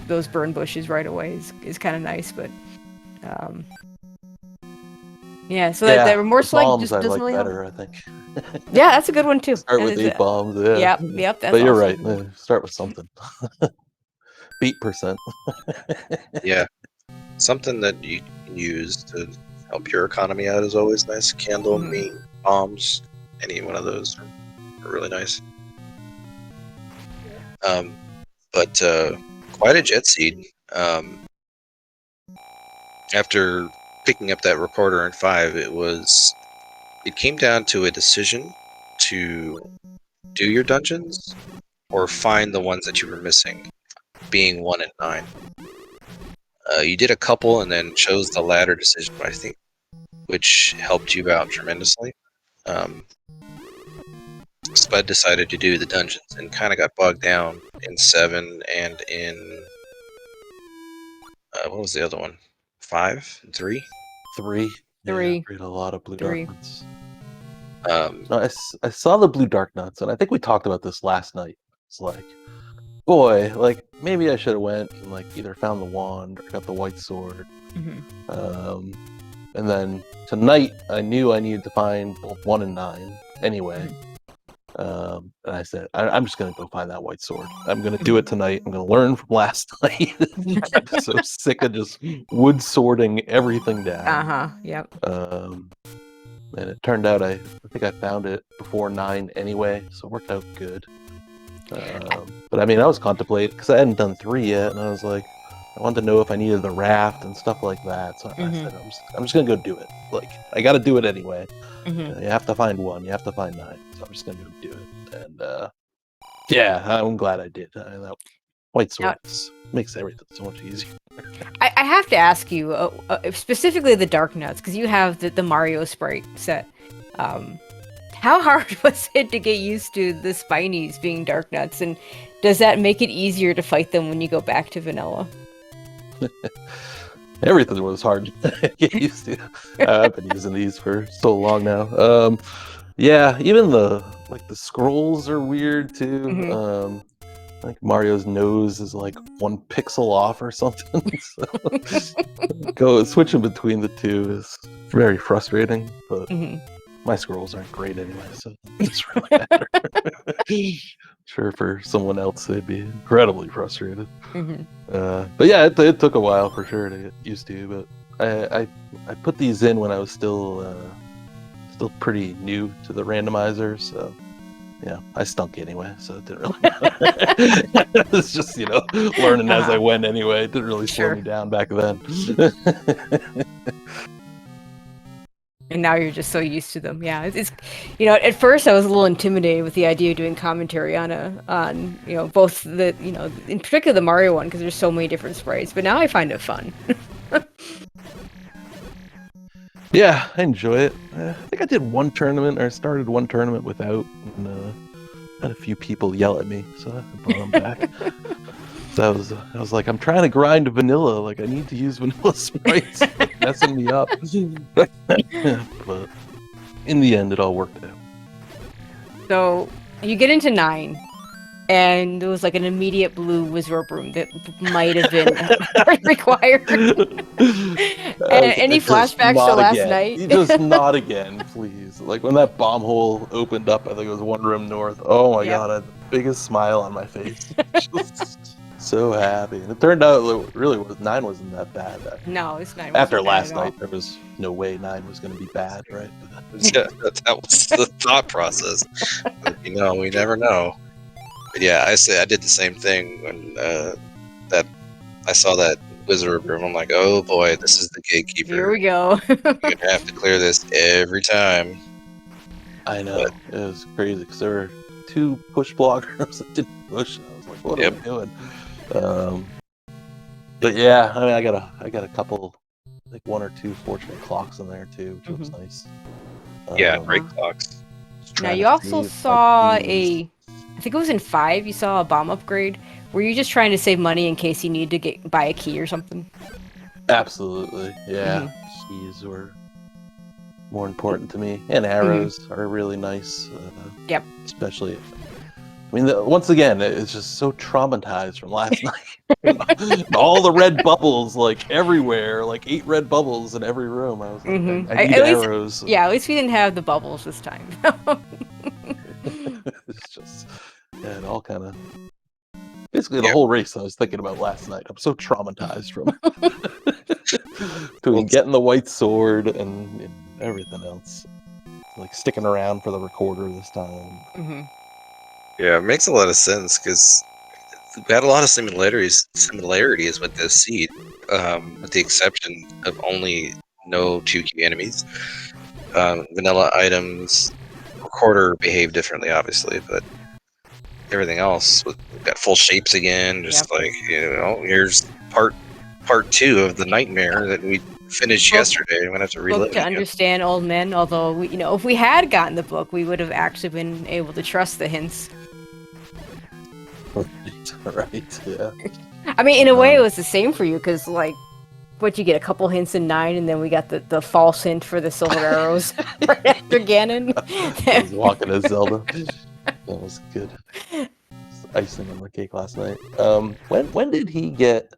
those burn bushes right away is kind of nice, but yeah. So that remorse flag bombs just I doesn't like really help. better, I think. Yeah, that's a good one too. Start with 8 bombs, yeah. Yep, that's But you're awesome. right. Start with something. Beat percent. Yeah, something that you can use to help your economy out is always nice. Candle, meat, bombs, any one of those are really nice. But quite a jet seed. After picking up that recorder in 5, it came down to a decision to do your dungeons or find the ones that you were missing, being 1 and 9. You did a couple and then chose the latter decision, I think, which helped you out tremendously. Spud decided to do the dungeons and kind of got bogged down in 7 and in what was the other one? 5 and 3? 3. Three. Yeah, read a lot of blue Three. dark nuts. No, I saw the blue dark nuts, and I think we talked about this last night. It's like, boy, like maybe I should have went and like either found the wand or got the white sword. And then tonight I knew I needed to find both 1 and 9 anyway. And I said, I'm just gonna go find that white sword. I'm gonna do it tonight. I'm gonna learn from last night. I'm so sick of just wood sorting everything down. Yep. And it turned out I think I found it before 9 anyway, so it worked out good. But I mean, I was contemplating because I hadn't done 3 yet, and I was like, I wanted to know if I needed the raft and stuff like that. So I said, I'm just gonna go do it. Like, I got to do it anyway. You have to find 1. You have to find 9. So I'm just gonna go do it. And yeah, I'm glad I did. That white sword makes everything so much easier. I have to ask you, specifically the Dark Nuts, because you have the Mario Sprite set. How hard was it to get used to the Spinies being Dark Nuts, and does that make it easier to fight them when you go back to vanilla? Everything was hard to get used to. I've been using these for so long now. Yeah, even the scrolls are weird too. Like Mario's nose is like 1 pixel off or something. So switching between the two is very frustrating. But my scrolls aren't great anyway, so it doesn't really matter. Sure, for someone else they'd be incredibly frustrated. But yeah, it took a while for sure to get used to. But I put these in when I was still pretty new to the randomizer, so yeah, I stunk anyway, so it didn't really matter. It's just, learning as I went anyway. It didn't really slow me down back then. And now you're just so used to them. Yeah, it's at first I was a little intimidated with the idea of doing commentary on both the in particular the Mario one because there's so many different sprites. But now I find it fun. Yeah, I enjoy it. I think I did 1 tournament, or started 1 tournament without, and had a few people yell at me, so I brought them back. So I was like, I'm trying to grind vanilla, like I need to use vanilla sprites, like, messing me up. But in the end, it all worked out. So you get into 9, and there was like an immediate blue wizard room that might have been required. Any flashbacks to last night? Just not again, please. Like when that bomb hole opened up, I think it was 1 room north. Oh my god, I had the biggest smile on my face. Just so happy. And it turned out really 9 wasn't that bad. No, it's 9. After last night, there was no way 9 was going to be bad, right? Yeah, that was the thought process. But, we never know. But yeah, I did the same thing when that I saw that wizard room. I'm like, oh boy, this is the gatekeeper. Here we go. You're gonna have to clear this every time. I know. It was crazy because there were 2 push blockers that didn't push. And I was like, what are we doing? But yeah, I mean, I got a couple, like 1 or 2 fortunate clocks in there too, which was nice. Yeah, great clocks. Now you also saw I think it was in 5, you saw a bomb upgrade. Were you just trying to save money in case you need to buy a key or something? Absolutely, yeah. Keys were more important to me. And arrows are really nice. Yep. Especially, I mean, once again, it's just so traumatized from last night. All the red bubbles, like everywhere, like 8 red bubbles in every room. I was like, I need arrows. Yeah, at least we didn't have the bubbles this time. It's just, yeah, it all kind of. Basically, the whole race I was thinking about last night. I'm so traumatized from between getting the white sword and everything else. Like sticking around for the recorder this time. Yeah, it makes a lot of sense because we had a lot of similarities with this seed, with the exception of only no 2 key enemies. Vanilla items, recorder behaved differently, obviously, but everything else got full shapes again. Just like, here's part 2 of the nightmare that we finished yesterday. I'm gonna have to relive to understand old men. Although if we had gotten the book, we would have actually been able to trust the hints. Right. Yeah. I mean, in a way, it was the same for you because, like, what you get a couple hints in 9, and then we got the false hint for the silver arrows right after Ganon. I was walking as Zelda. That was good. Icing on the cake last night. When did he get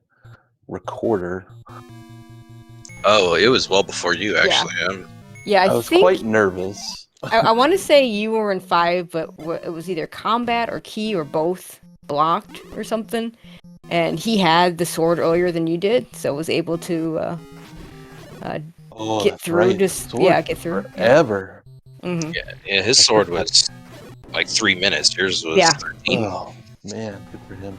recorder? Oh, it was well before you, actually. Yeah, I was quite nervous. I want to say you were in 5, but it was either combat or key or both blocked or something. And he had the sword earlier than you did, so was able to get through. Right. Get through. Forever. Yeah, his sword was like 3 minutes. Yours was 13. Oh man, good for him.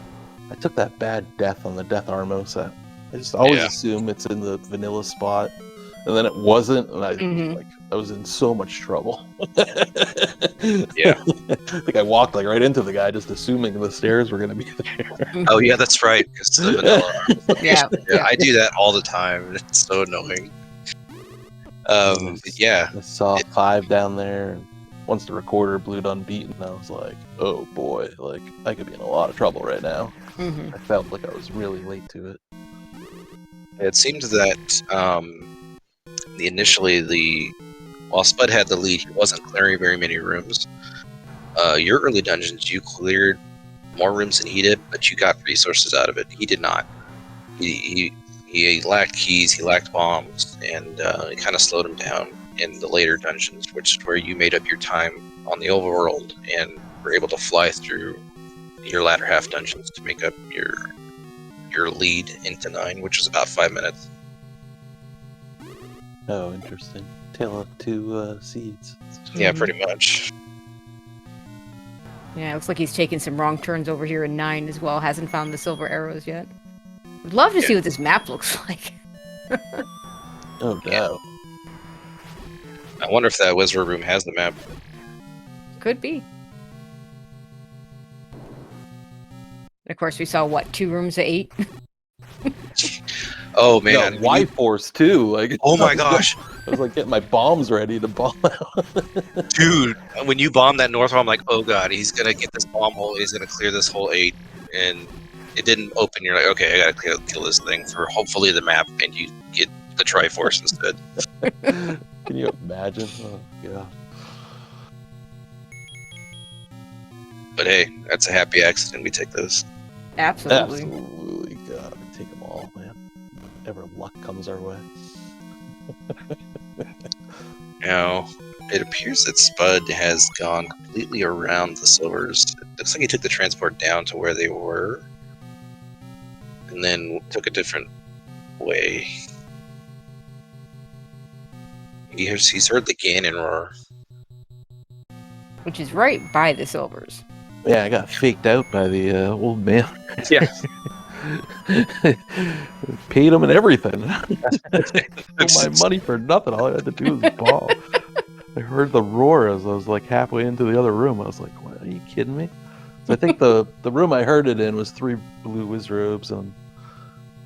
I took that bad death on the Death Armo set. I just always assume it's in the vanilla spot, and then it wasn't, and I was in so much trouble. Yeah. I think I walked like right into the guy, just assuming the stairs were going to be there. Oh yeah, that's right. Because the vanilla. Yeah, I do that all the time. It's so annoying. Yeah. I saw 5 down there, and once the recorder blew unbeaten, I was like, oh boy, like I could be in a lot of trouble right now. I felt like I was really late to it. It seems that initially while Spud had the lead, he wasn't clearing very many rooms. Your early dungeons, you cleared more rooms than he did, but you got resources out of it. He did not. He lacked keys, he lacked bombs, and it kind of slowed him down in the later dungeons, which is where you made up your time on the overworld and were able to fly through your latter half dungeons to make up your lead into 9, which was about 5 minutes. Oh, interesting. Tale of 2 seeds. Yeah, pretty much. Yeah, it looks like he's taking some wrong turns over here in 9 as well. Hasn't found the silver arrows yet. Would love to see what this map looks like. Oh, no. I wonder if that Wizard room has the map. Could be. And of course, we saw, 2 rooms of 8? Oh, man. Y-Force, too. Like, oh, my gosh. I was like getting my bombs ready to bomb out. Dude, when you bomb that north hole, I'm like, oh, God, he's going to get this bomb hole. He's going to clear this whole 8. And it didn't open. You're like, okay, I got to kill this thing for hopefully the map. And you get the Triforce instead. Can you imagine? Oh, God. But hey, that's a happy accident. We take those. Absolutely. Absolutely. God, we take them all, man. Whenever luck comes our way. Now, it appears that Spud has gone completely around the silvers. It looks like he took the transport down to where they were, and then took a different way. He's heard the Ganon roar. Which is right by the silvers. Yeah, I got faked out by the old man. Yeah. Paid him and everything. My money for nothing. All I had to do was bomb. I heard the roar as I was like halfway into the other room. I was like, "What? Are you kidding me?" So I think the room I heard it in was 3 blue wizards, and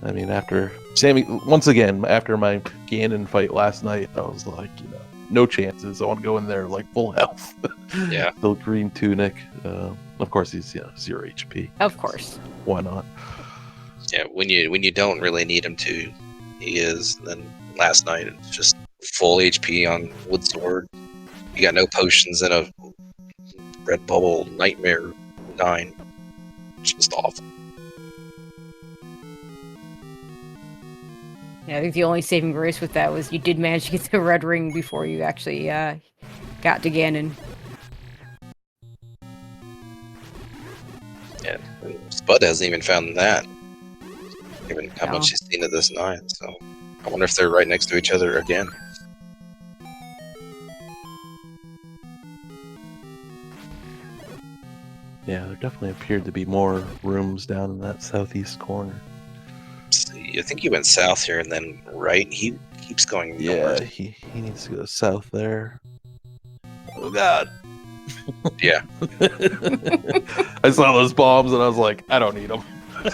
I mean, after Sammy, once again, after my Ganon fight last night, I was like, no chances. I want to go in there like full health. Yeah. Still green tunic. Of course, he's 0 HP. Of course. Why not? Yeah, when you don't really need him to, he is. And then last night, it's just full HP on Wood Sword. You got no potions and a Red Bubble Nightmare 9. Just awful. Yeah, I think the only saving grace with that was you did manage to get the red ring before you actually got to Ganon. Yeah, Spud hasn't even found that, given how No. much he's seen of this 9. So I wonder if they're right next to each other again. Yeah, there definitely appeared to be more rooms down in that southeast corner. See, I think he went south here and then right. He keeps going Yeah, north. he needs to go south there. Oh god. Yeah. I saw those bombs and I was like, I don't need them. I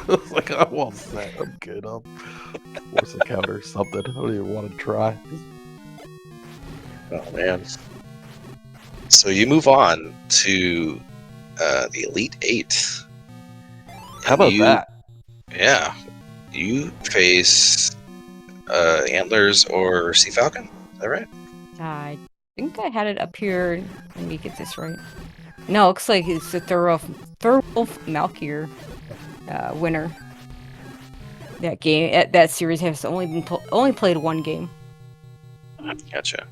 was like, I'm all set. I'm good. I'll force a counter or something. I don't even want to try. Oh man. So you move on to the Elite 8. How about that? Yeah. You face Antlers or Sea Falcon. Is that right? I think I had it up here. Let me get this right. No, it looks like it's the Thurwolf Malkier winner. That game, that series has only played one game. Gotcha.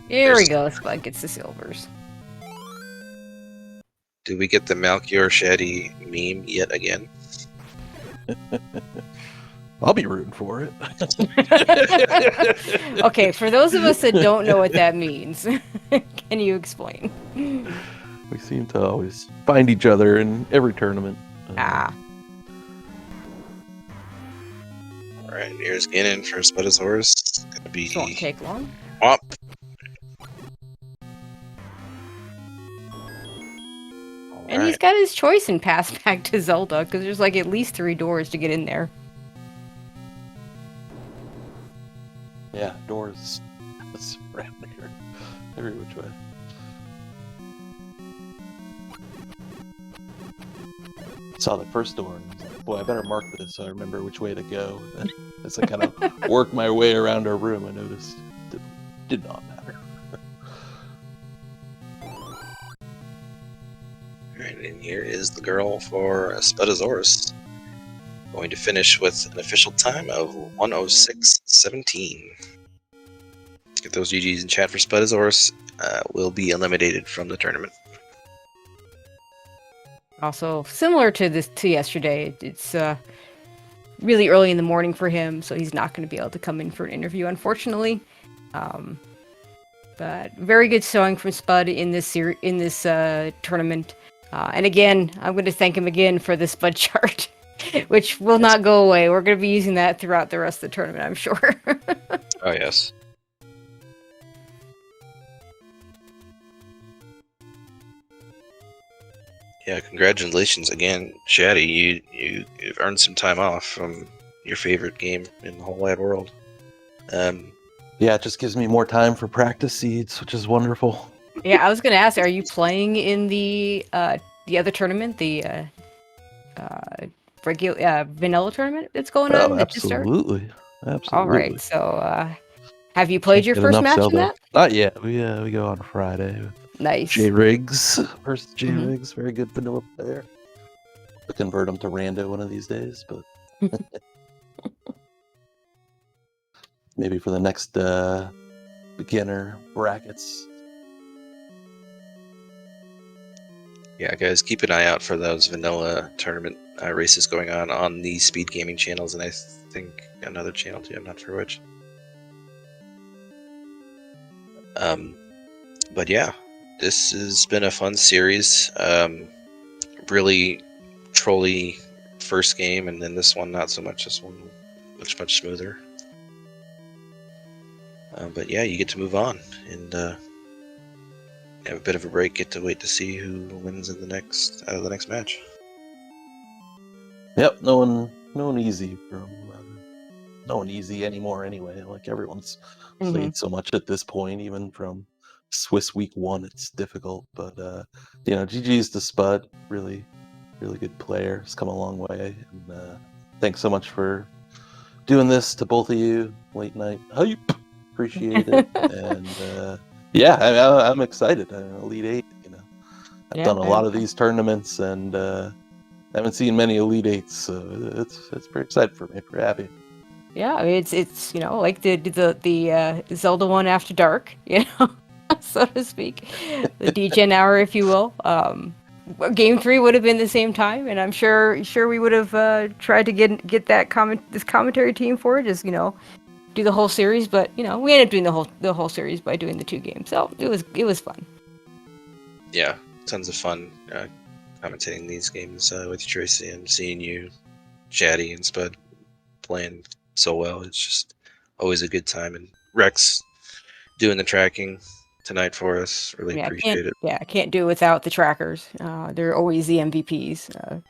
Here we go. Spud gets the silvers. Do we get the Malkior Shatty meme yet again? I'll be rooting for it. Okay, for those of us that don't know what that means, can you explain? We seem to always find each other in every tournament. Alright, here's Ganon for Spudozaurus. It's gonna be This won't take long. Womp. And he's got his choice in Pass Back to Zelda, because there's like at least 3 doors to get in there. Yeah, doors around here. Every which way. Saw the first door and was like, boy, I better mark this so I remember which way to go. And then as I kind of worked my way around our room, I noticed it did not matter. Alright, and here is the girl for Spudozaurus. Going to finish with an official time of 1:06:17. Get those GGs in chat for Spudozaurus. Will be eliminated from the tournament. Also, similar to yesterday, it's really early in the morning for him, so he's not going to be able to come in for an interview, unfortunately. But very good showing from Spud in this tournament. And again, I'm going to thank him again for the Spud chart, which will not go away. We're going to be using that throughout the rest of the tournament, I'm sure. Oh yes. Yeah, congratulations again, Shatty. You've earned some time off from your favorite game in the whole wide world. Yeah, it just gives me more time for practice seeds, which is wonderful. Yeah, I was going to ask, are you playing in the other tournament, the regular vanilla tournament that's going on? Oh, that just started? absolutely. Absolutely. All right, so have you played your Can't get first enough match in Zelda. that? Not yet. We go on Friday. Nice. J Riggs versus J Mhm. Riggs, very good vanilla player. I'll convert him to Rando one of these days, but maybe for the next beginner brackets. Yeah, guys, keep an eye out for those vanilla tournament races going on the SpeedGaming channels, and I think another channel too. I'm not sure which. But yeah, this has been a fun series. Really trolly first game, and then this one not so much. This one much smoother. But yeah, you get to move on and have a bit of a break. Get to wait to see who wins in the next match. Yep, no one easy from no one easy anymore anyway. Like everyone's played so much at this point, even from Swiss Week 1, it's difficult. But GG's to Spud, really good player. He's come a long way, and thanks so much for doing this to both of you late night hype. Appreciate it. And yeah, I'm excited. Elite Eight, I've Yeah, done a lot of these tournaments and haven't seen many Elite Eights, so it's pretty exciting for me. Pretty happy. yeah. I mean, it's like the Zelda one after dark, so to speak, the DGen hour, if you will. Game 3 would have been the same time, and I'm sure we would have tried to get this commentary team for it, just do the whole series. But we ended up doing the whole series by doing the 2 games, so it was fun. Yeah, tons of fun commentating these games with you, Tracy, and seeing you, Shatty, and Spud playing so well. It's just always a good time. And Rex doing the tracking tonight for us. Really appreciate it. Yeah, I can't do it without the trackers. They're always the MVPs.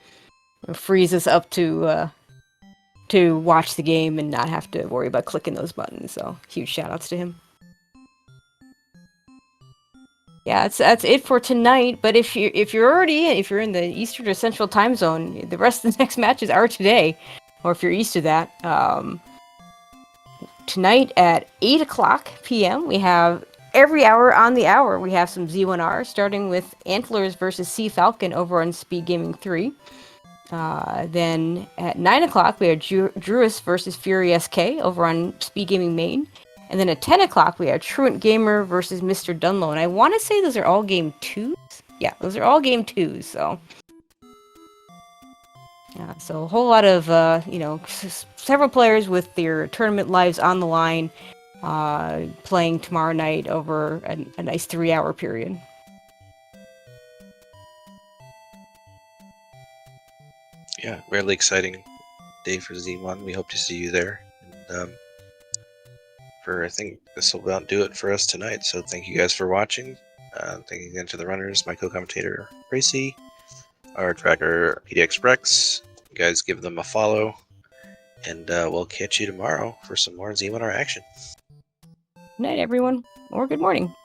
It frees us up to watch the game and not have to worry about clicking those buttons. So huge shout outs to him. Yeah, that's it for tonight. But if you're in the Eastern or Central time zone, the rest of the next matches are today, or if you're east of that, tonight at 8:00 p.m. we have every hour on the hour. We have some Z1R starting with Antlers versus Sea Falcon over on SpeedGaming 3. Then at 9:00 we have Druis versus Fury SK over on SpeedGaming Main. And then at 10:00 we have Truant Gamer versus Mr. Dunlow. And I want to say those are all game 2s. Yeah, those are all game 2s. So, so a whole lot of, several players with their tournament lives on the line playing tomorrow night over a nice 3-hour period. Yeah, really exciting day for Z1. We hope to see you there. And, I think this will about do it for us tonight. So thank you guys for watching. Thank you again to the runners, my co-commentator Tracy, our tracker PDX Rex. You guys give them a follow, and we'll catch you tomorrow for some more Z1R action. Good night, everyone, or good morning.